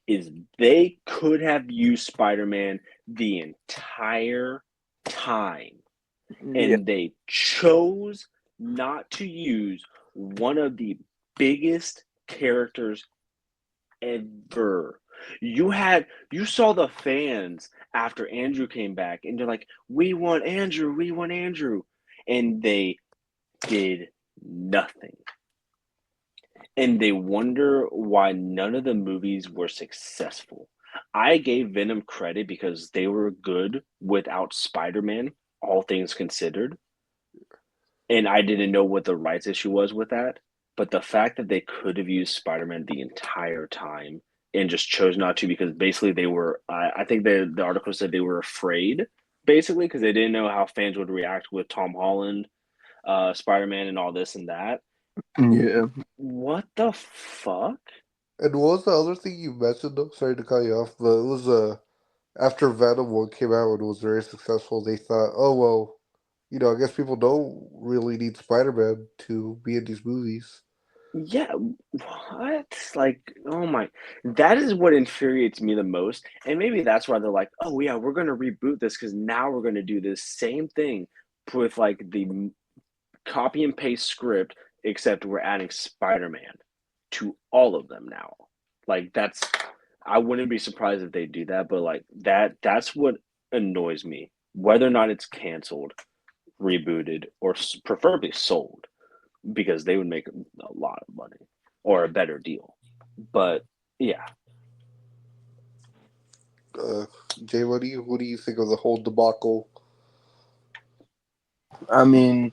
is they could have used Spider-Man the entire time. Yeah. And they chose not to use one of the biggest characters ever. You saw the fans after Andrew came back and they're like, we want Andrew. And they did nothing. And they wonder why none of the movies were successful. I gave Venom credit because they were good without Spider-Man, all things considered. And I didn't know what the rights issue was with that. But the fact that they could have used Spider-Man the entire time and just chose not to because basically they were, I think the article said they were afraid, basically, because they didn't know how fans would react with Tom Holland, Spider-Man, and all this and that. Yeah. What the fuck? And what was the other thing you mentioned, though? Sorry to cut you off, but it was after Venom 1 came out and it was very successful, they thought, oh, well, I guess people don't really need Spider-Man to be in these movies. Yeah, what? Like, oh my, that is what infuriates me the most. And maybe that's why they're like, oh yeah, we're gonna reboot this because now we're gonna do this same thing with the copy and paste script, except we're adding Spider-Man to all of them now. I wouldn't be surprised if they do that, but that's what annoys me. Whether or not it's canceled, rebooted, or preferably sold because they would make a lot of money or a better deal. But yeah, Uh, Jay, what do you think of the whole debacle? I mean,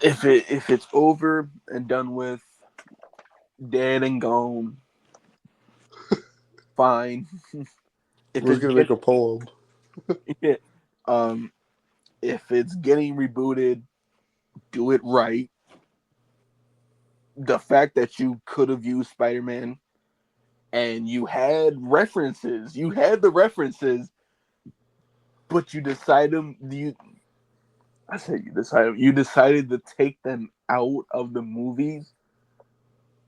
if it's over and done with, dead and gone, fine. If We're just it's gonna make a poem. getting um if it's getting rebooted, do it right. The fact that you could have used Spider-Man and you had the references, but you decided to take them out of the movies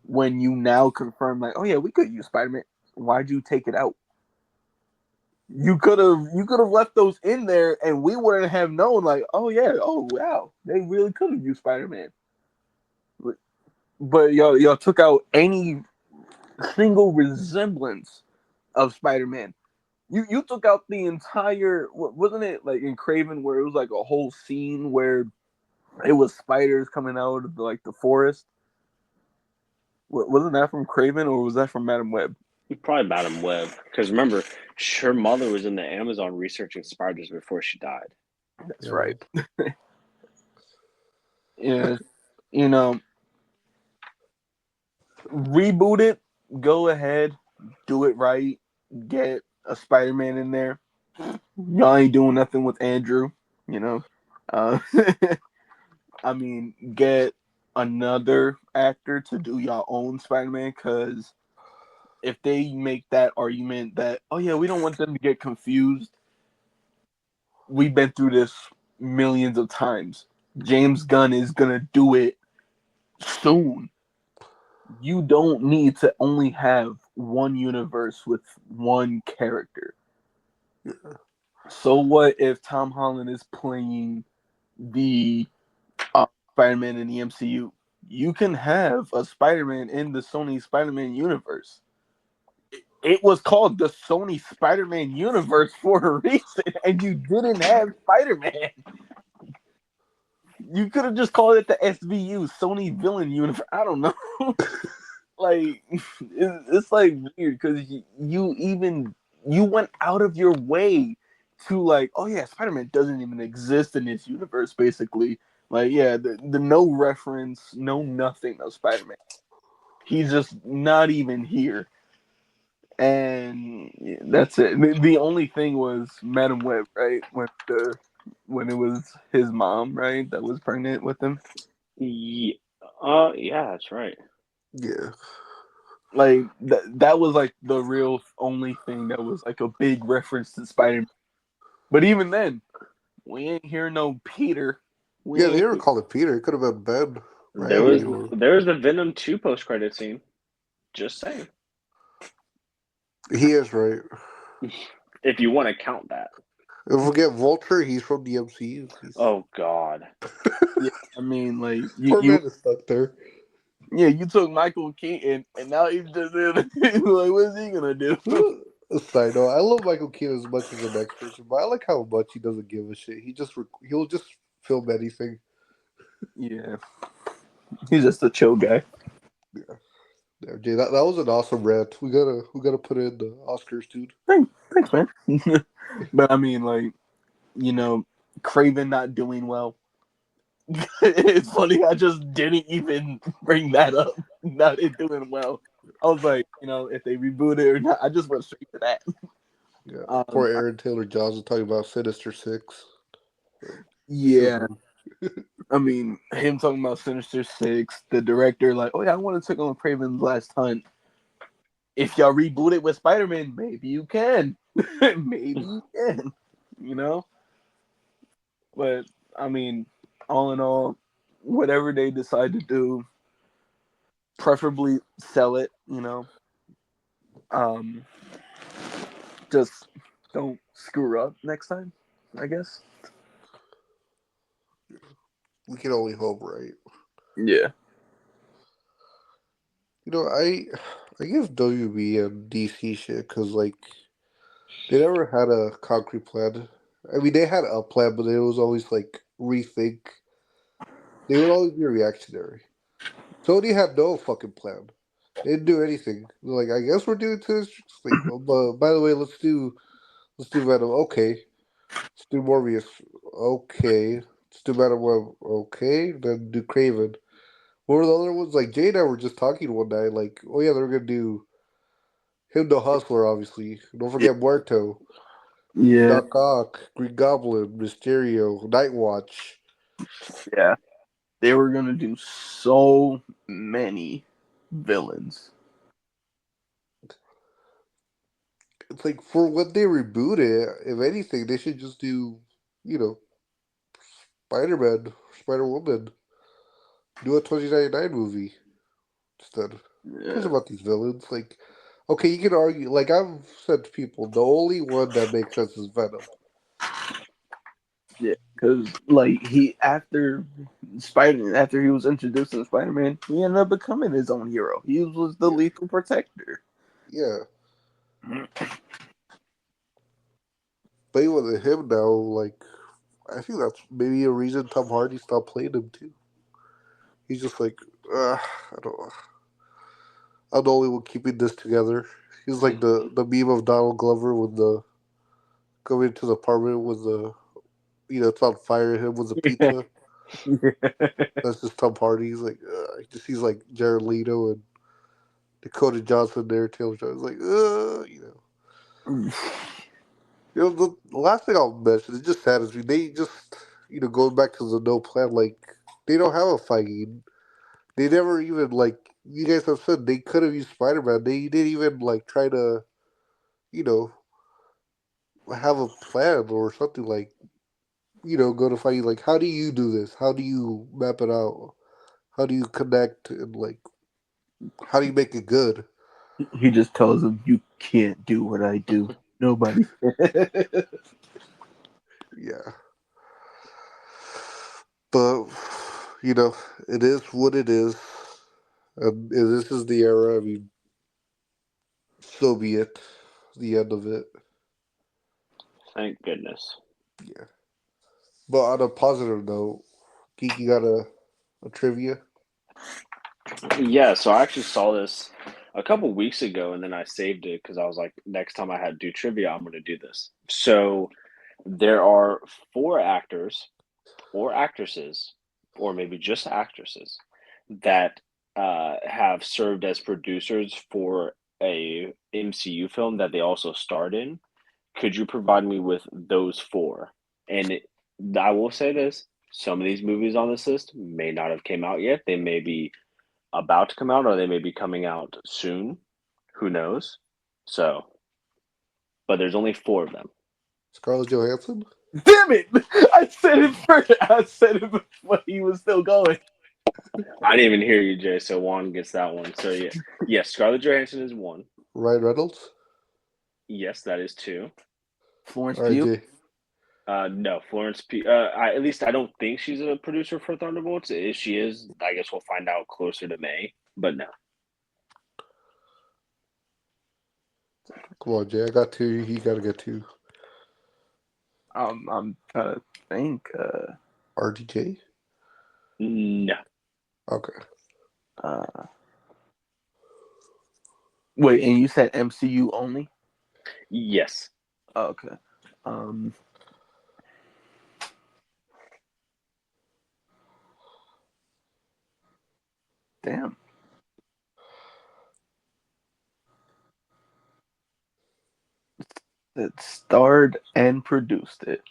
when you now confirm like, oh yeah, we could use Spider-Man. Why'd you take it out? You could have left those in there and we wouldn't have known like, oh yeah, oh wow, they really could have used Spider-Man. But y'all took out any single resemblance of Spider-Man. You took out the entire, wasn't it like in Kraven where it was like a whole scene where it was spiders coming out of the forest? Wasn't that from Kraven or was that from Madam Web? Probably Madam Web, because remember, her mother was in the Amazon researching spiders before she died. That's Yeah. right. Yeah, you know, reboot it. Go ahead, do it right. Get a Spider-Man in there. Y'all ain't doing nothing with Andrew. You know, uh, I mean, get another actor to do your own Spider-Man because if they make that argument that, oh yeah, we don't want them to get confused, we've been through this millions of times. James Gunn is gonna do it soon. You don't need to only have one universe with one character. So what if Tom Holland is playing the Spider-Man in the MCU? You can have a Spider-Man in the Sony Spider-Man universe. It was called the Sony Spider-Man universe for a reason, and you didn't have Spider-Man. You could have just called it the SVU, Sony Villain Universe. I don't know. Like, it's like weird because you went out of your way to like, oh yeah, Spider-Man doesn't even exist in this universe, basically. Like, yeah, the no reference, no nothing of Spider-Man. He's just not even here. And yeah, that's it. The only thing was Madam Web, right? When it was his mom, right, that was pregnant with him. Yeah, yeah, that's right. Yeah. Like that was like the real only thing that was like a big reference to Spider-Man. But even then, we ain't hear no Peter. We Yeah, they never ain't. called it Peter. It could have been Ben or There Eddie was or there was the Venom 2 post credit scene. Just saying, he is right. if you want to count that. If we get Vulture, he's from the MCU. Oh God. Yeah, I mean, like Poor man is stuck there. you took Michael Keaton, and now he's just in. Like, what's he gonna do? A side note, I love Michael Keaton as much as the next person, but I like how much he doesn't give a shit. He'll just film anything. Yeah, he's just a chill guy. Yeah, yeah, Jay, that was an awesome rant. We gotta put in the Oscars, dude. Thanks, man. But I mean, like Craven not doing well. It's funny. I just didn't even bring that up. Not it doing well. I was like, if they reboot it or not. I just went straight to that. Yeah, Um, poor Aaron Taylor Johnson talking about Sinister Six. yeah, I mean, him talking about Sinister Six, the director, like, oh yeah, I want to take on Craven's Last Hunt. If y'all reboot it with Spider Man, maybe you can. Maybe you can. You know? But, I mean, all in all, whatever they decide to do, preferably sell it, Um, just don't screw up next time, I guess. We can only hope, right? Yeah. I give WB and DC shit because like they never had a concrete plan. I mean, they had a plan, but it was always like rethink. They would always be reactionary. Sony had no fucking plan. They didn't do anything. They're like, I guess we're doing this. It's like, oh, but by the way, let's do Venom. Okay, let's do Morbius. Okay, let's Stu Manuel, okay. Then do Kraven. What were the other ones? Like Jay and I were just talking one night. Like, oh yeah, they're gonna do him, the Hustler, obviously. Don't Yeah. forget Muerto, Yeah. Doc Ock, Green Goblin, Mysterio, Night Watch. Yeah. They were gonna do so many villains. It's like for when they reboot it, if anything, they should just do, you know, Spider Man, Spider Woman, do a 2099 movie instead. Who cares Yeah. about these villains? Like, okay, you can argue. Like I've said to people, the only one that makes sense is Venom. Yeah. Because like after he was introduced in Spider Man, he ended up becoming his own hero. He was the Yeah, lethal protector. yeah. But even with him now, like, I think that's maybe a reason Tom Hardy stopped playing him too. He's just like, I don't. I'm the only one keeping this together. He's like the meme of Donald Glover with the going to the apartment with the it's on fire. Him with the pizza. That's just Tom Hardy. He's like, he just sees like Jared Leto and Dakota Johnson there. Taylor Johnson. Like, the last thing I'll mention is just saddens me. They just going back to the no plan. Like they don't have a fighting. They never even like you guys have said they could have used Spider Man. They didn't even like try to you know have a plan or something like go to fight. Like how do you do this? How do you map it out? How do you connect and like how do you make it good? He just tells him, "You can't do what I do. Nobody." Yeah, but it is what it is. If this is the era. I mean, so be it. The end of it. Thank goodness. Yeah. But on a positive note, Geek, you got a trivia? Yeah, so I actually saw this a couple weeks ago, and then I saved it because I was like, next time I had to do trivia, I'm going to do this. So there are four actors or actresses, or maybe just actresses, that have served as producers for a MCU film that they also starred in. Could you provide me with those four? And I will say this: some of these movies on this list may not have came out yet. They may be about to come out, or they may be coming out soon. Who knows? So, but there's only four of them. Scarlett Johansson? Damn it! I said it first. I said it before he was still going. I didn't even hear you, Jay. So Juan gets that one. So yeah, yes, Scarlett Johansson is one. Ryan Reynolds? Yes, that is two. Florence All right, Pugh. Jay. No, Florence P. At least I don't think she's a producer for Thunderbolts. If she is, I guess we'll find out closer to May. But no, Come on, Jay. I got two. You got to get two. I'm trying to think. RDJ? no. Okay. Uh, Wait, and you said MCU only? Yes. Oh, okay. Um, Damn. That starred and produced it.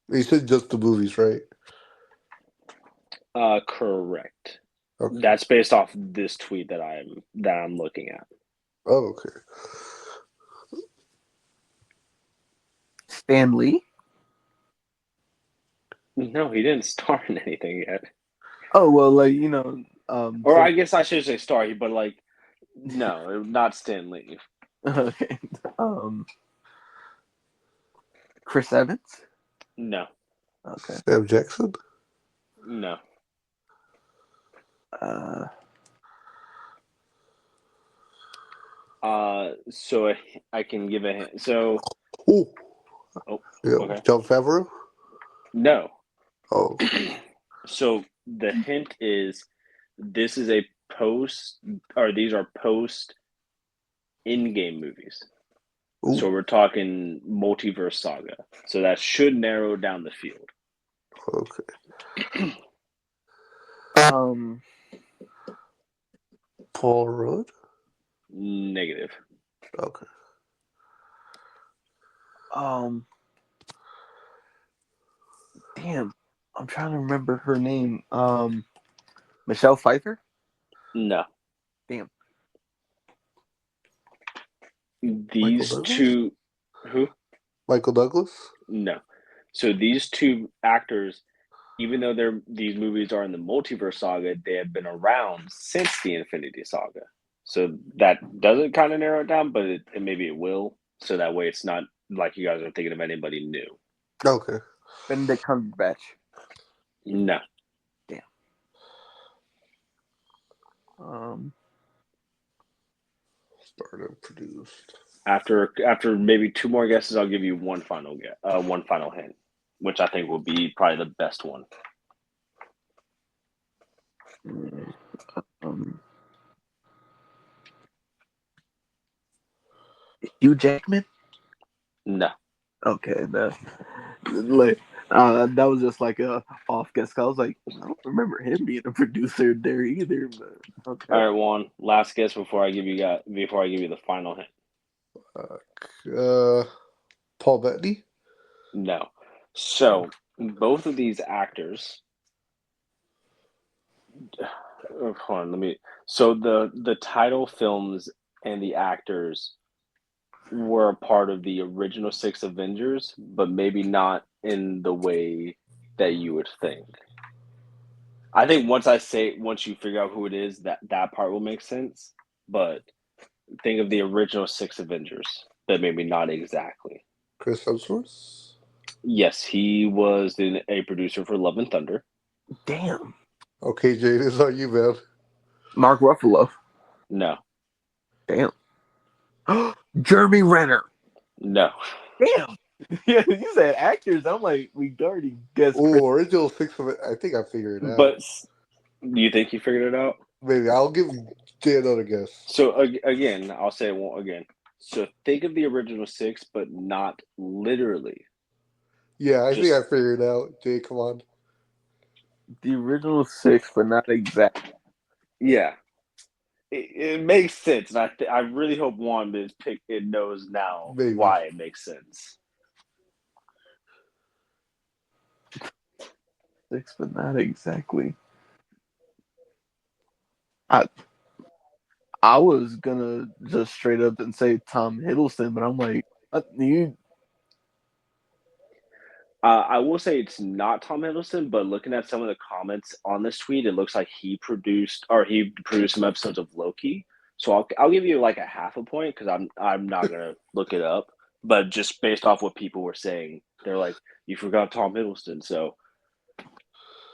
You said just the movies, right? Correct. Okay. That's based off this tweet that I'm looking at. Oh, okay. Stan Lee? No, he didn't star in anything yet. Oh well, like Or so I guess I should say star, but like, no, not Stan Lee. okay. Chris Evans? No, Okay. Sam Jackson? no. Uh, So I can give a hint. So, Oh, oh, yeah. okay. John Favreau? No. Oh, So the hint is this is a post, or these are post in-game movies. ooh. So we're talking multiverse saga. So that should narrow down the field. Okay. Paul Rudd? Negative. Okay. Damn, I'm trying to remember her name. Michelle Pfeiffer? No. Damn. These two, who? Michael Douglas? No. So these two actors, even though these movies are in the multiverse saga, they have been around since the Infinity Saga. So that doesn't kind of narrow it down, but maybe it will. So that way it's not like you guys are thinking of anybody new. Okay. Benedict Cumberbatch. No. Damn. Started produced. After maybe two more guesses, I'll give you one final hint, which I think will be probably the best one. Hugh Jackman? No. Okay, that was just like a off guess. I was like, I don't remember him being a producer there either. But okay. All right, Juan. Last guess before I give you the final hint. Paul Bettany? No. So both of these actors. Hold on, let me. So the title films and the actors were a part of the original 6 Avengers, but maybe not in the way that you would think. I think once you figure out who it is, that part will make sense. But think of the original 6 Avengers, but maybe not exactly. Chris Hemsworth? Yes, he was a producer for Love and Thunder. Damn. Okay, Jade, it's on you, man. Mark Ruffalo. No. Damn. Jeremy Renner. No. Damn. Yeah, you said actors. I'm like, we already guessed. Oh, original 6 of it. I think I figured it out. But do you think you figured it out? Maybe. I'll give Jay another guess. So, again, I'll say it again. So, think of the original 6, but not literally. Yeah, I think I figured it out. Jay, come on. The original 6, but not exact. Yeah. It makes sense. And I really hope Juan knows now why it makes sense. 6, but not exactly. I was gonna just straight up and say Tom Hiddleston, but I'm like, you. I will say it's not Tom Hiddleston, but looking at some of the comments on this tweet, it looks like he produced some episodes of Loki. So I'll give you like a half a point because I'm not gonna look it up, but just based off what people were saying, they're like, you forgot Tom Hiddleston. So,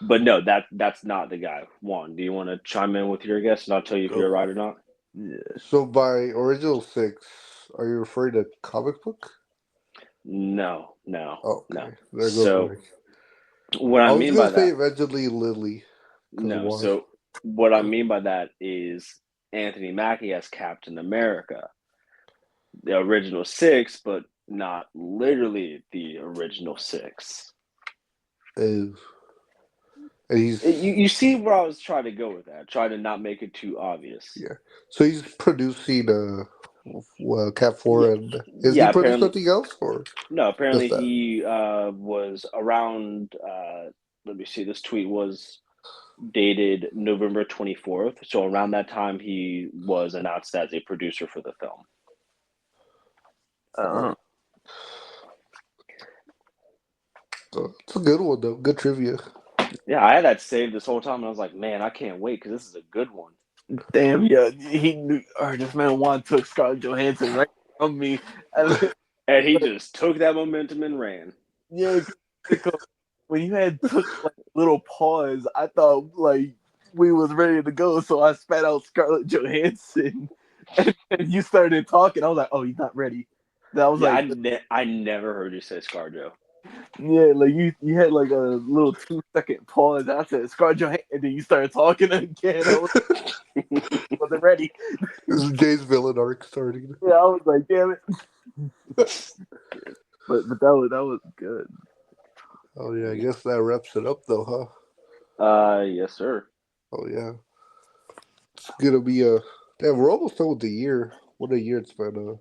but no, that's not the guy. Juan, do you want to chime in with your guess, and I'll tell you if you're right or not? Yeah. So by original 6, are you referring to comic book? No. Oh, okay. No. So what I mean by that, say Evangeline Lilly. No. So what I mean by that is Anthony Mackie as Captain America, the original 6, but not literally the original 6. And he's you see where I was trying to go with that, trying to not make it too obvious. Yeah. So he's producing Cat 4 and is he producing something else or no? Apparently he was around. Let me see. This tweet was dated November 24th. So around that time, he was announced as a producer for the film. It's a good one, though. Good trivia. Yeah, I had that saved this whole time, and I was like, man, I can't wait because this is a good one. Damn, yeah. He knew, this man Juan took Scarlett Johansson right from me. And he just took that momentum and ran. Yeah, when you had took like a little pause, I thought like we was ready to go, so I spat out Scarlett Johansson, and you started talking. I was like, "Oh, he's not ready." That was I never heard you say ScarJo. Yeah, like you had like a little 2-second pause. I said ScarJo, and then you started talking again. I wasn't ready. This is Jay's villain arc starting. Yeah, I was like, damn it. but that was good. Oh yeah, I guess that wraps it up though, huh? Yes, sir. Oh yeah, it's gonna be a. Damn, we're almost done with the year. What a year it's been.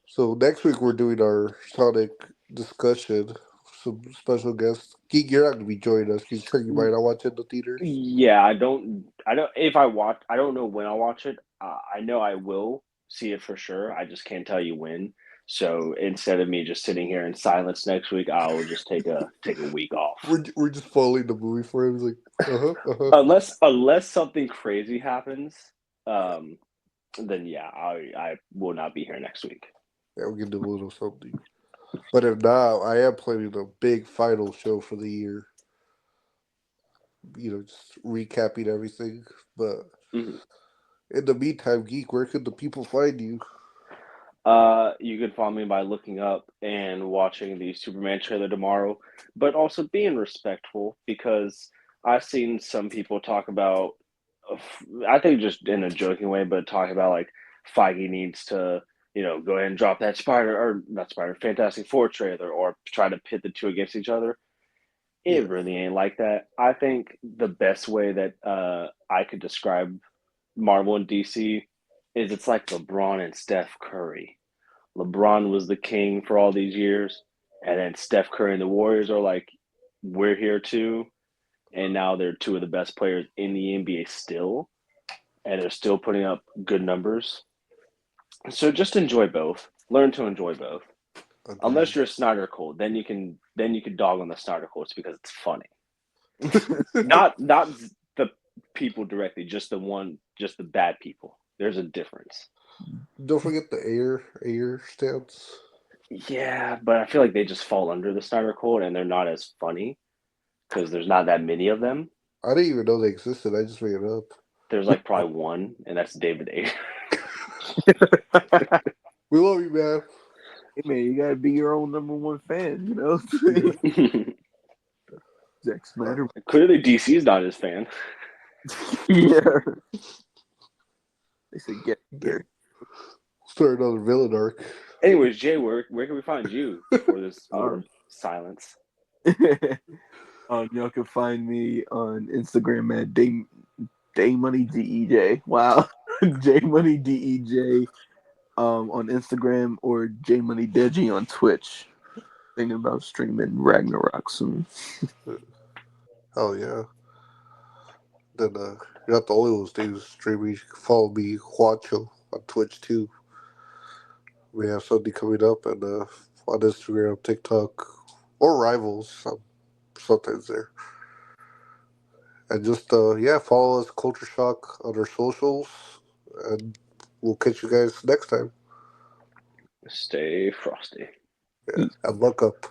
So next week we're doing our Sonic discussion. Some special guests. Geek, you're not gonna be joining us. You said you might not watch it in the theaters. Yeah, I don't. I don't. If I watch, I don't know when I'll watch it. I know I will see it for sure. I just can't tell you when. So instead of me just sitting here in silence next week, I will just take a week off. We're just following the movie for him. He's like, Unless something crazy happens, um, then yeah, I will not be here next week. Yeah, we can do a little something. But if not, I am planning a big final show for the year. Just recapping everything. But Mhm. in the meantime, Geek, where can the people find you? You can follow me by looking up and watching the Superman trailer tomorrow, but also being respectful because I've seen some people talk about, I think just in a joking way, but talk about like Feige needs to, go ahead and drop that Spider or not Spider, Fantastic Four trailer or try to pit the two against each other. Yeah. It really ain't like that. I think the best way that I could describe Marvel and DC is it's like LeBron and Steph Curry. LeBron was the king for all these years, and then Steph Curry and the Warriors are like, we're here too, and now they're two of the best players in the NBA still, and they're still putting up good numbers. So just enjoy both. Learn to enjoy both. Unless Agreed. you're a Snyder Cult, then you can dog on the Snyder Cults because it's funny. Not the people directly, just the bad people. There's a difference. Don't forget the air stance. Yeah, but I feel like they just fall under the Snyder Code and they're not as funny because there's not that many of them. I didn't even know they existed. I just made it up. There's like probably one, and that's David Ayer. We love you, man. Hey man, you gotta be your own number one fan, you know? Zack Snyder. Clearly, DC's not his fan. Yeah. They said get here. Start another villain arc. Anyways, Jay, where can we find you before this more silence? Y'all can find me on Instagram at DayMoneyDEJ. Wow. JMoneyDEJ on Instagram or JMoneyDeji on Twitch. Thinking about streaming Ragnarok soon. Oh yeah. Then you're not the only ones doing streaming. You can follow me, Juancho, on Twitch too. We have something coming up and on Instagram, TikTok, or Rivals. Sometimes there. And just yeah, follow us Culture Shock on our socials, and we'll catch you guys next time. Stay frosty. Yeah, and look up.